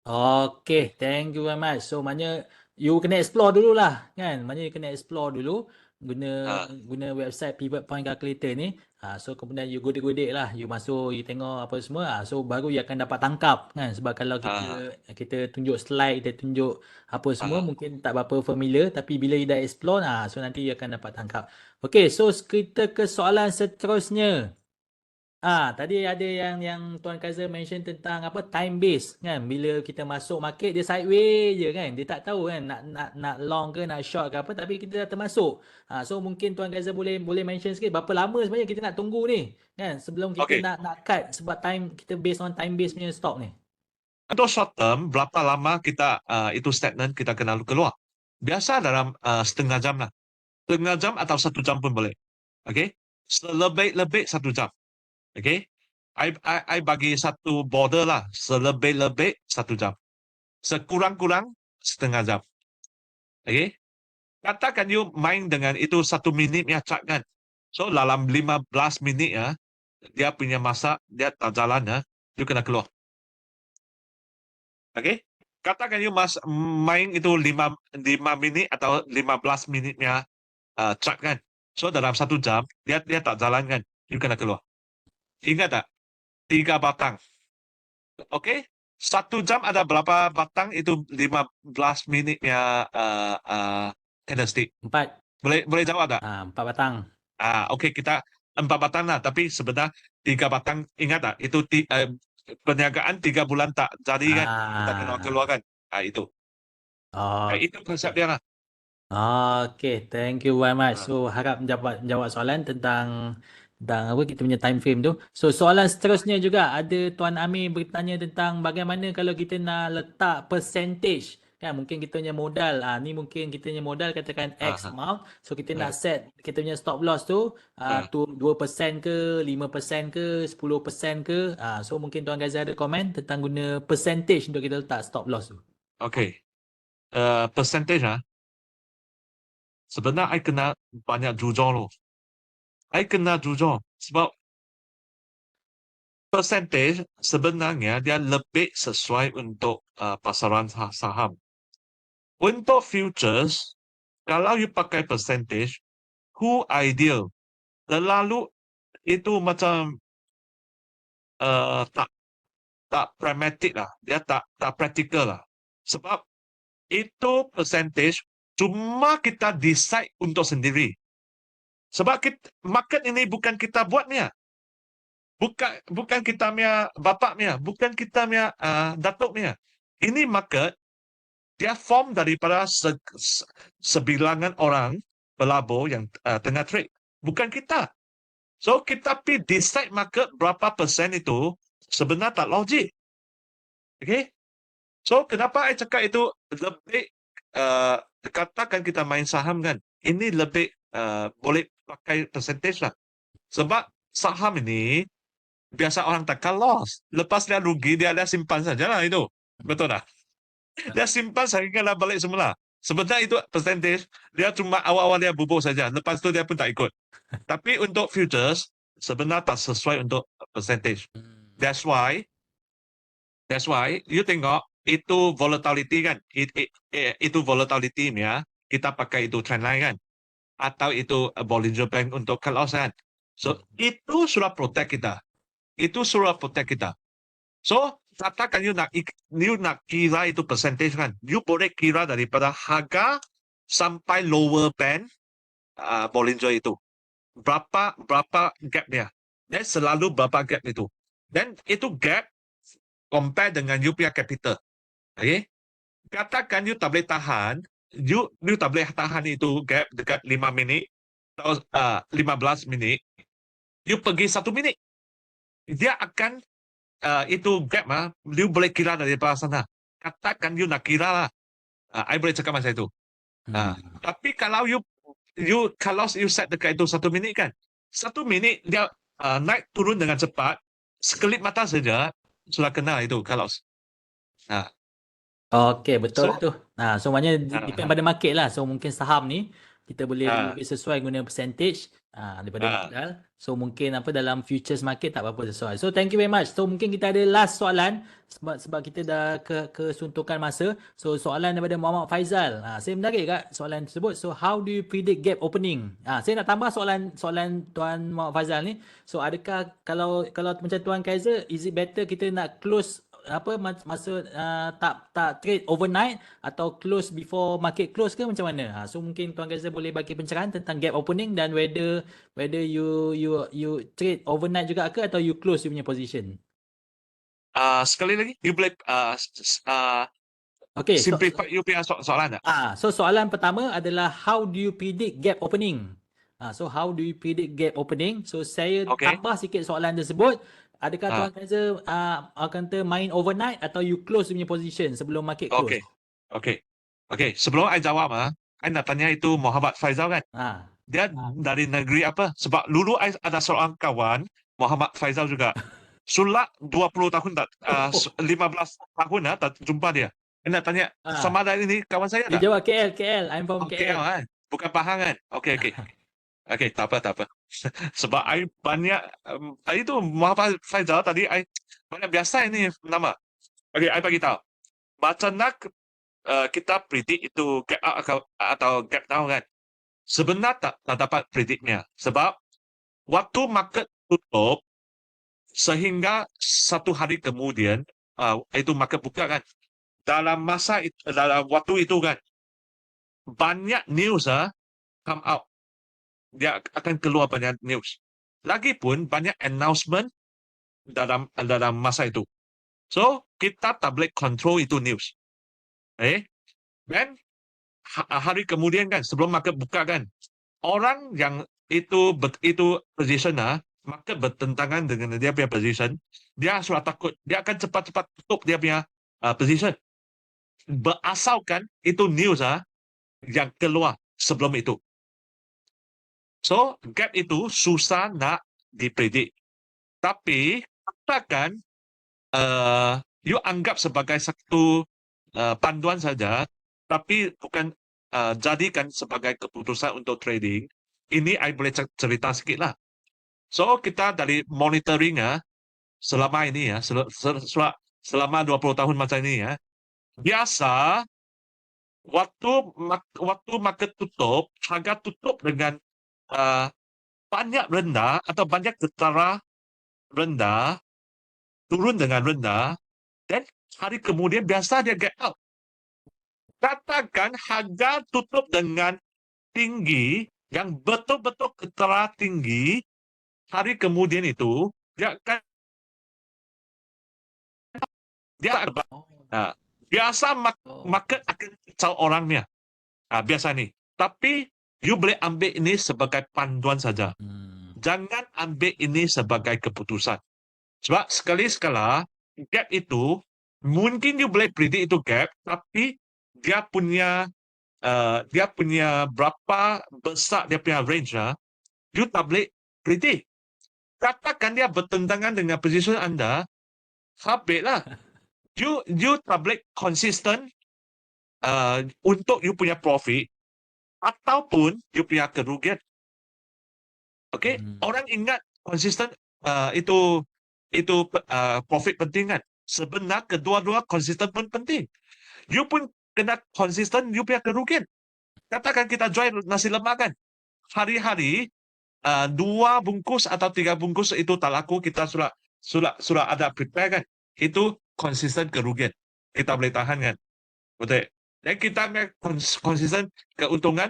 Okay, thank you very much. So maknanya you kena explore dululah kan. Maknanya you kena explore dulu guna Ah, guna website pivot point calculator ni. So kemudian you godek-godek lah, you masuk, you tengok apa semua. So baru you akan dapat tangkap kan. Sebab kalau ah, kita tunjuk slide, kita tunjuk apa semua ah. mungkin tak berapa familiar, tapi bila you dah explore so nanti you akan dapat tangkap. Okay, so kita ke soalan seterusnya. Tadi ada yang Tuan Kaiser mention tentang apa time base kan. Bila kita masuk market dia sideways je kan. Dia tak tahu kan nak long ke nak short ke apa, tapi kita dah termasuk. So mungkin Tuan Kaiser boleh mention sikit berapa lama sebenarnya kita nak tunggu ni kan sebelum kita Okay. nak cut, sebab time kita based on time base punya stock ni. Untuk short term, berapa lama kita itu statement kita kena keluar? Biasa dalam setengah jam lah. Setengah jam atau 1 jam pun boleh. Okay? Selebih-lebih 1 jam. Okay? I bagi satu border lah. Selebih-lebih 1 jam. Sekurang-kurang setengah jam. Okay? Katakan you main dengan itu 1 minit ya chart kan. So dalam 15 minit ya, dia punya masa, dia tak jalan ya, you kena keluar. Okay? Katakan you main itu 5 minit atau 15 minitnya chart kan. So dalam 1 jam, dia tak jalan kan, you kena keluar. Ingat tak? 3 batang. Okay? 1 jam ada berapa batang? Itu 15 minitnya candlestick. 4. Boleh jawab tak? 4 batang. Okey, kita 4 batang lah. Tapi sebenarnya 3 batang, ingat tak? Itu perniagaan 3 bulan tak jadi kan? Kita kena keluarkan. Itu. Oh. Itu konsep dia lah. Okay, thank you very much. Ah, So harap menjawab soalan tentang apa kita punya time frame tu. So soalan seterusnya juga ada Tuan Amir bertanya tentang bagaimana kalau kita nak letak percentage kan, mungkin kita punya modal ni mungkin kita punya modal katakan X ah, amount, so kita ah, nak set kita punya stop loss tu ah. tu 2% ke 5% ke 10% ke, so mungkin Tuan Gaza ada komen tentang guna percentage untuk kita letak stop loss tu. Okey. Percentage sebenarnya I kena banyak jujur loh. I kena jujur sebab percentage sebenarnya dia lebih sesuai untuk pasaran saham. Untuk futures, kalau you pakai percentage, who ideal? Terlalu itu macam tak pragmatic lah. Dia tak practical lah. Sebab itu percentage cuma kita decide untuk sendiri. Sebab market ini bukan kita buatnya. Bukan kita punya bapak punya, bukan kita punya datuk punya. Ini market dia form daripada sebilangan orang pelabur yang tengah trade. Bukan kita. So kita pergi decide market berapa persen itu sebenarnya tak logik. Okay? So kenapa saya cakap itu lebih katakan kita main saham kan, ini lebih boleh pakai percentage lah. Sebab saham ini biasa orang takkan loss. Lepas dia rugi, dia simpan sajalah itu. Betul tak? Dia simpan sehingga balik semula. Sebenarnya itu percentage, dia cuma awal-awal dia bubuk saja. Lepas itu dia pun tak ikut. Tapi untuk futures, sebenarnya tak sesuai untuk percentage. That's why you tengok itu volatility kan. Itu volatility ya. Kita pakai itu trendline kan. Atau itu Bollinger Band untuk cut loss kan. So, itu sudah protect kita. Itu sudah protect kita. So, katakan you nak kira itu percentage kan. You boleh kira daripada harga sampai lower band Bollinger itu. Berapa gap dia. Dan selalu berapa gap itu. Dan itu gap compare dengan you punya capital. Okay? Katakan you tak boleh tahan, you tak boleh tahan itu gap dekat 5 minit, atau 15 minit, you pergi 1 minit, dia akan itu gap you boleh kira dari sana. Katakan you nak kira lah, I boleh cakap masa itu. Tapi kalau kalau you set dekat itu 1 minit kan, 1 minit dia naik turun dengan cepat, sekelip mata saja sudah kena itu kalau. Okey, betul lah So tu. So maknanya depend uh, pada market lah. So mungkin saham ni kita boleh uh, lebih sesuai guna percentage daripada uh, modal. So mungkin dalam futures market tak apa-apa sesuai. So thank you very much. So mungkin kita ada last soalan sebab kita dah kesuntukan masa. So soalan daripada Muhammad Faizal. Saya menarik kat soalan tersebut. So how do you predict gap opening? Saya nak tambah soalan Tuan Muhammad Faizal ni. So adakah kalau macam Tuan Kaiser, is it better kita nak close masa tak trade overnight atau close before market close ke macam mana? So mungkin Tuan Gaza boleh bagi pencerahan tentang gap opening dan whether you trade overnight juga ke atau you close you punya position. sekali lagi you boleh Okay, simplify you punya soalan tak? so soalan pertama adalah how do you predict gap opening? So how do you predict gap opening? So saya Okay. tambah sikit soalan tersebut. Adakah Tuan Kaiser akan main overnight atau you close punya position sebelum market close? Okay. Sebelum I jawab I nak tanya itu Muhammad Faizal kan. Dia dari negeri apa? Sebab dulu I ada seorang kawan Muhammad Faizal juga. Sulak 20 tahun tak 15 tahun tak jumpa dia. I nak tanya sama ada ini kawan saya Dia tak? jawab KL. I'm from KL. KL bukan Pahang kan? Okay. Okay, tak apa. Sebab I banyak itu Muhammad Faizal tadi I banyak biasa ini nama. Okay, I bagi tahu. Macam nak kita predict itu gap up atau gap down kan. Sebenarnya tak dapat predictnya. Sebab waktu market tutup sehingga 1 hari kemudian itu market buka kan. Dalam waktu itu kan banyak news come out. Dia akan keluar banyak news. Lagipun banyak announcement dalam masa itu. So, kita tak boleh control itu news. Dan hari kemudian kan, sebelum market buka kan, orang yang itu position market bertentangan dengan dia punya position, dia sudah takut. Dia akan cepat-cepat tutup dia punya position. Berasalkan itu news yang keluar sebelum itu. So, gap itu susah nak dipredik. Tapi, katakan you anggap sebagai satu panduan saja, tapi bukan jadikan sebagai keputusan untuk trading. Ini I boleh cerita sedikit lah. So, kita dari monitoring selama ini selama 20 tahun macam ini biasa waktu market tutup, harga tutup dengan banyak rendah atau banyak ketara rendah, turun dengan rendah, dan hari kemudian biasa dia get out. Katakan harga tutup dengan tinggi, yang betul-betul ketara tinggi, hari kemudian itu dia akan biasa market akan kacau orangnya. Biasa ni. Tapi you boleh ambil ini sebagai panduan saja. Jangan ambil ini sebagai keputusan. Sebab sekali-sekala gap itu mungkin you boleh predict itu gap, tapi dia punya berapa besar dia punya range you tak boleh predict. Katakan dia bertentangan dengan position anda, habislah. You tak boleh konsisten untuk you punya profit ataupun you punya kerugian. Okay? Orang ingat konsisten itu profit penting kan. Sebenarnya kedua-dua konsisten pun penting. You pun kena konsisten you punya kerugian. Katakan kita jual nasi lemak kan. Hari-hari 2 bungkus atau 3 bungkus itu tak laku, kita sudah ada prepare kan. Itu konsisten kerugian. Kita boleh tahan kan. Betul. Dan kita konsisten keuntungan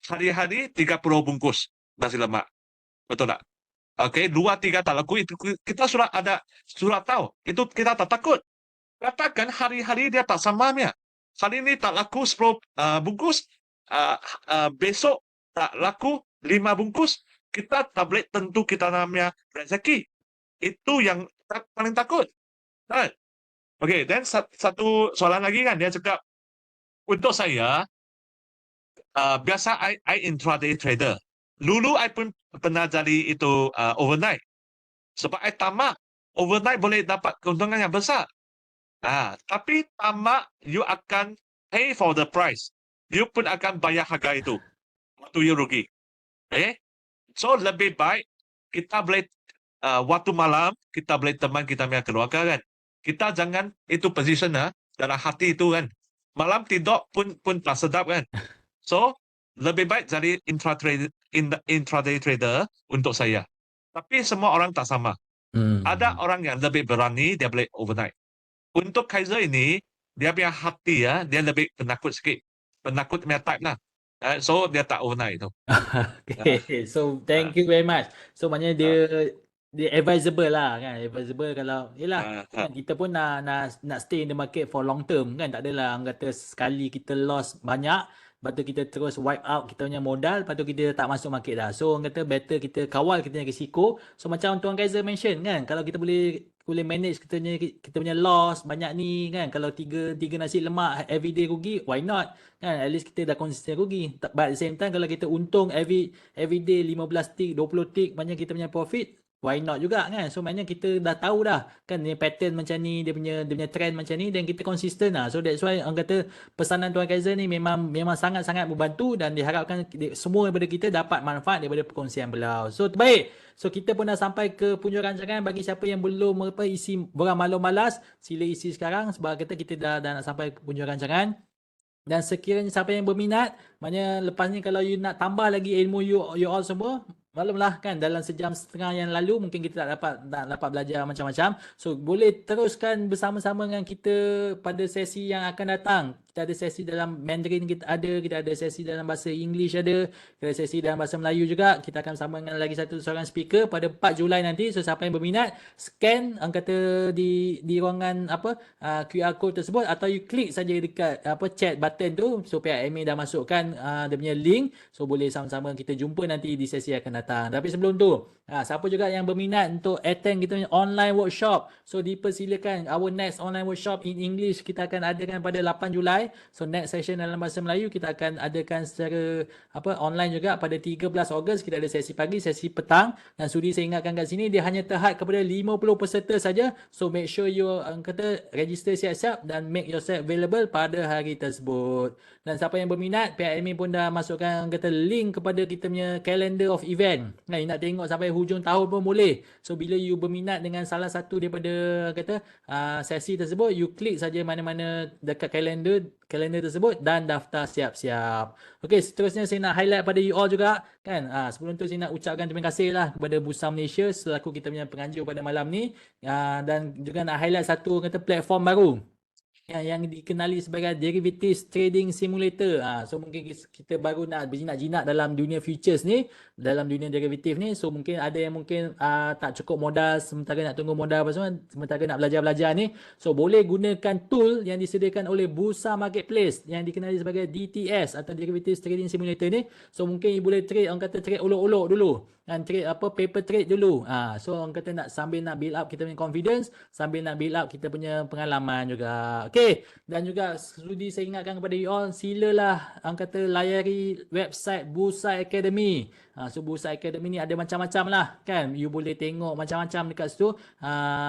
hari-hari 30 bungkus nasi lemak. Betul tak? Okey, 2-3 tak laku, itu kita sudah tahu. Itu kita tak takut. Katakan hari-hari dia tak samanya. Hari ini tak laku 10 bungkus, besok tak laku 5 bungkus, kita tablet tentu kita namanya rezeki. Itu yang paling takut. Right? Okey, dan satu soalan lagi kan, dia cakap, untuk saya, biasa I intraday trader. Dulu I pun pernah jadi itu overnight. Sebab I tamak, overnight boleh dapat keuntungan yang besar. Tapi tamak, you akan pay for the price. You pun akan bayar harga itu. Waktu you rugi. Okay? So, lebih baik kita boleh waktu malam, kita boleh teman kita punya keluarga kan. Kita jangan itu position dalam hati itu kan. Malam tidur pun tak sedap kan. So, lebih baik jadi intraday trader untuk saya. Tapi semua orang tak sama. Ada orang yang lebih berani, dia boleh overnight. Untuk Kaiser ini, dia punya hati dia lebih penakut sikit. Penakut punya type lah. So, dia tak overnight itu. Okay, so thank Ah, you very much. So maknanya dia ah, dia advisable lah kan. Advisable kalau yalah ah, kan ah. kita pun nak stay in the market for long term kan. Tak adalah orang kata sekali kita loss banyak, lepas tu kita terus wipe out kita punya modal, lepas tu kita tak masuk market dah. So orang kata better kita kawal kita punya risiko. So macam Tuan Kaiser mention kan, kalau kita boleh manage kita punya loss banyak ni kan. Kalau tiga nasi lemak everyday rugi, why not? Kan at least kita dah konsisten rugi. But at the same time kalau kita untung every day 15 tick, 20 tick banyak kita punya profit, why not juga kan. So maknanya kita dah tahu dah kan dia pattern macam ni, dia punya trend macam ni dan kita konsisten lah. So that's why orang kata pesanan Tuan Kaiser ni memang sangat-sangat membantu dan diharapkan semua daripada kita dapat manfaat daripada perkongsian beliau. So baik. So kita pun dah sampai ke penghujung rancangan. Bagi siapa yang belum isi borang malam malas, sila isi sekarang sebab kita dah nak sampai ke penghujung rancangan. Dan sekiranya siapa yang berminat, maknanya lepas ni kalau you nak tambah lagi ilmu you all semua, maklumlah kan dalam sejam setengah yang lalu mungkin kita tak dapat belajar macam-macam. So boleh teruskan bersama-sama dengan kita pada sesi yang akan datang. Kita ada sesi dalam Mandarin kita ada sesi dalam bahasa English ada sesi dalam bahasa Melayu juga. Kita akan bersama dengan lagi seorang speaker pada 4 Julai nanti. So siapa yang berminat, scan orang kata di ruangan QR code tersebut atau you klik saja dekat chat button tu. So pihak admin dah masukkan dia punya link. So boleh sama-sama kita jumpa nanti di sesi akan datang. Tapi sebelum tu, siapa juga yang berminat untuk attend kita punya online workshop, so dipersilakan. Our next online workshop in English kita akan adakan pada 8 Julai. So next session dalam bahasa Melayu kita akan adakan secara online juga pada 13 Ogos. Kita ada sesi pagi, sesi petang, dan sudi saya ingatkan kat sini dia hanya terhad kepada 50 peserta saja. So make sure you kata register siap-siap dan make yourself available pada hari tersebut. Dan siapa yang berminat, pihak admin pun dah masukkan kata link kepada kita punya calendar of event. Nah, nak tengok sampai hujung tahun pun boleh. So bila you berminat dengan salah satu daripada kata sesi tersebut, you klik saja mana-mana dekat kalender tersebut dan daftar siap-siap. Okey, seterusnya saya nak highlight pada you all juga kan. Sebelum tu saya nak ucapkan terima kasih lah kepada Bursa Malaysia selaku kita punya penganjur pada malam ni. Dan juga nak highlight satu kata platform baru yang dikenali sebagai Derivatives Trading Simulator. So mungkin kita baru nak berjinak-jinak dalam dunia futures ni, dalam dunia derivatif ni. So mungkin ada yang mungkin tak cukup modal, sementara nak tunggu modal apa semua, sementara nak belajar-belajar ni. So boleh gunakan tool yang disediakan oleh Bursa Marketplace yang dikenali sebagai DTS atau Derivatives Trading Simulator ni. So mungkin you boleh trade, orang kata trade olok-olok dulu. Dan trade paper trade dulu. So orang kata sambil nak build up kita punya confidence, sambil nak build up kita punya pengalaman juga. Okay. Dan juga sudi saya ingatkan kepada you all, silalah orang kata layari website Bursa Academy. So Bursa Academy ni ada macam-macam lah kan. You boleh tengok macam-macam dekat situ.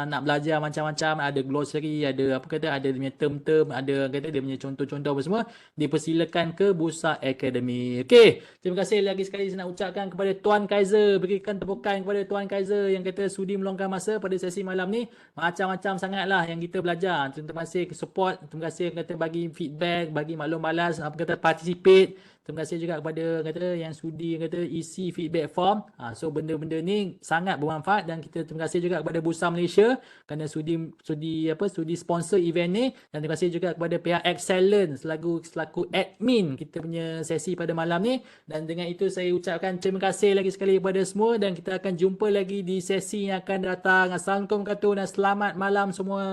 Nak belajar macam-macam, ada glossary, ada ada dia punya term-term, ada kata dia punya contoh-contoh apa semua. Dipersilakan ke Bursa Academy. Okay. Terima kasih lagi sekali saya nak ucapkan kepada Tuan Kaiser. Berikan tepukan kepada Tuan Kaiser yang kata sudi meluangkan masa pada sesi malam ni. Macam-macam sangatlah yang kita belajar. Terima kasih support, terima kasih kata bagi feedback, bagi maklum balas, kata participate. Terima kasih juga kepada kata yang sudi kata isi feedback form. So benda-benda ni sangat bermanfaat dan kita terima kasih juga kepada Bursa Malaysia kerana sudi sponsor event ni, dan terima kasih juga kepada pihak Excellence selaku admin kita punya sesi pada malam ni. Dan dengan itu saya ucapkan terima kasih lagi sekali kepada semua dan kita akan jumpa lagi di sesi yang akan datang. Assalamualaikum warahmatullahi wabarakatuh dan selamat malam semua.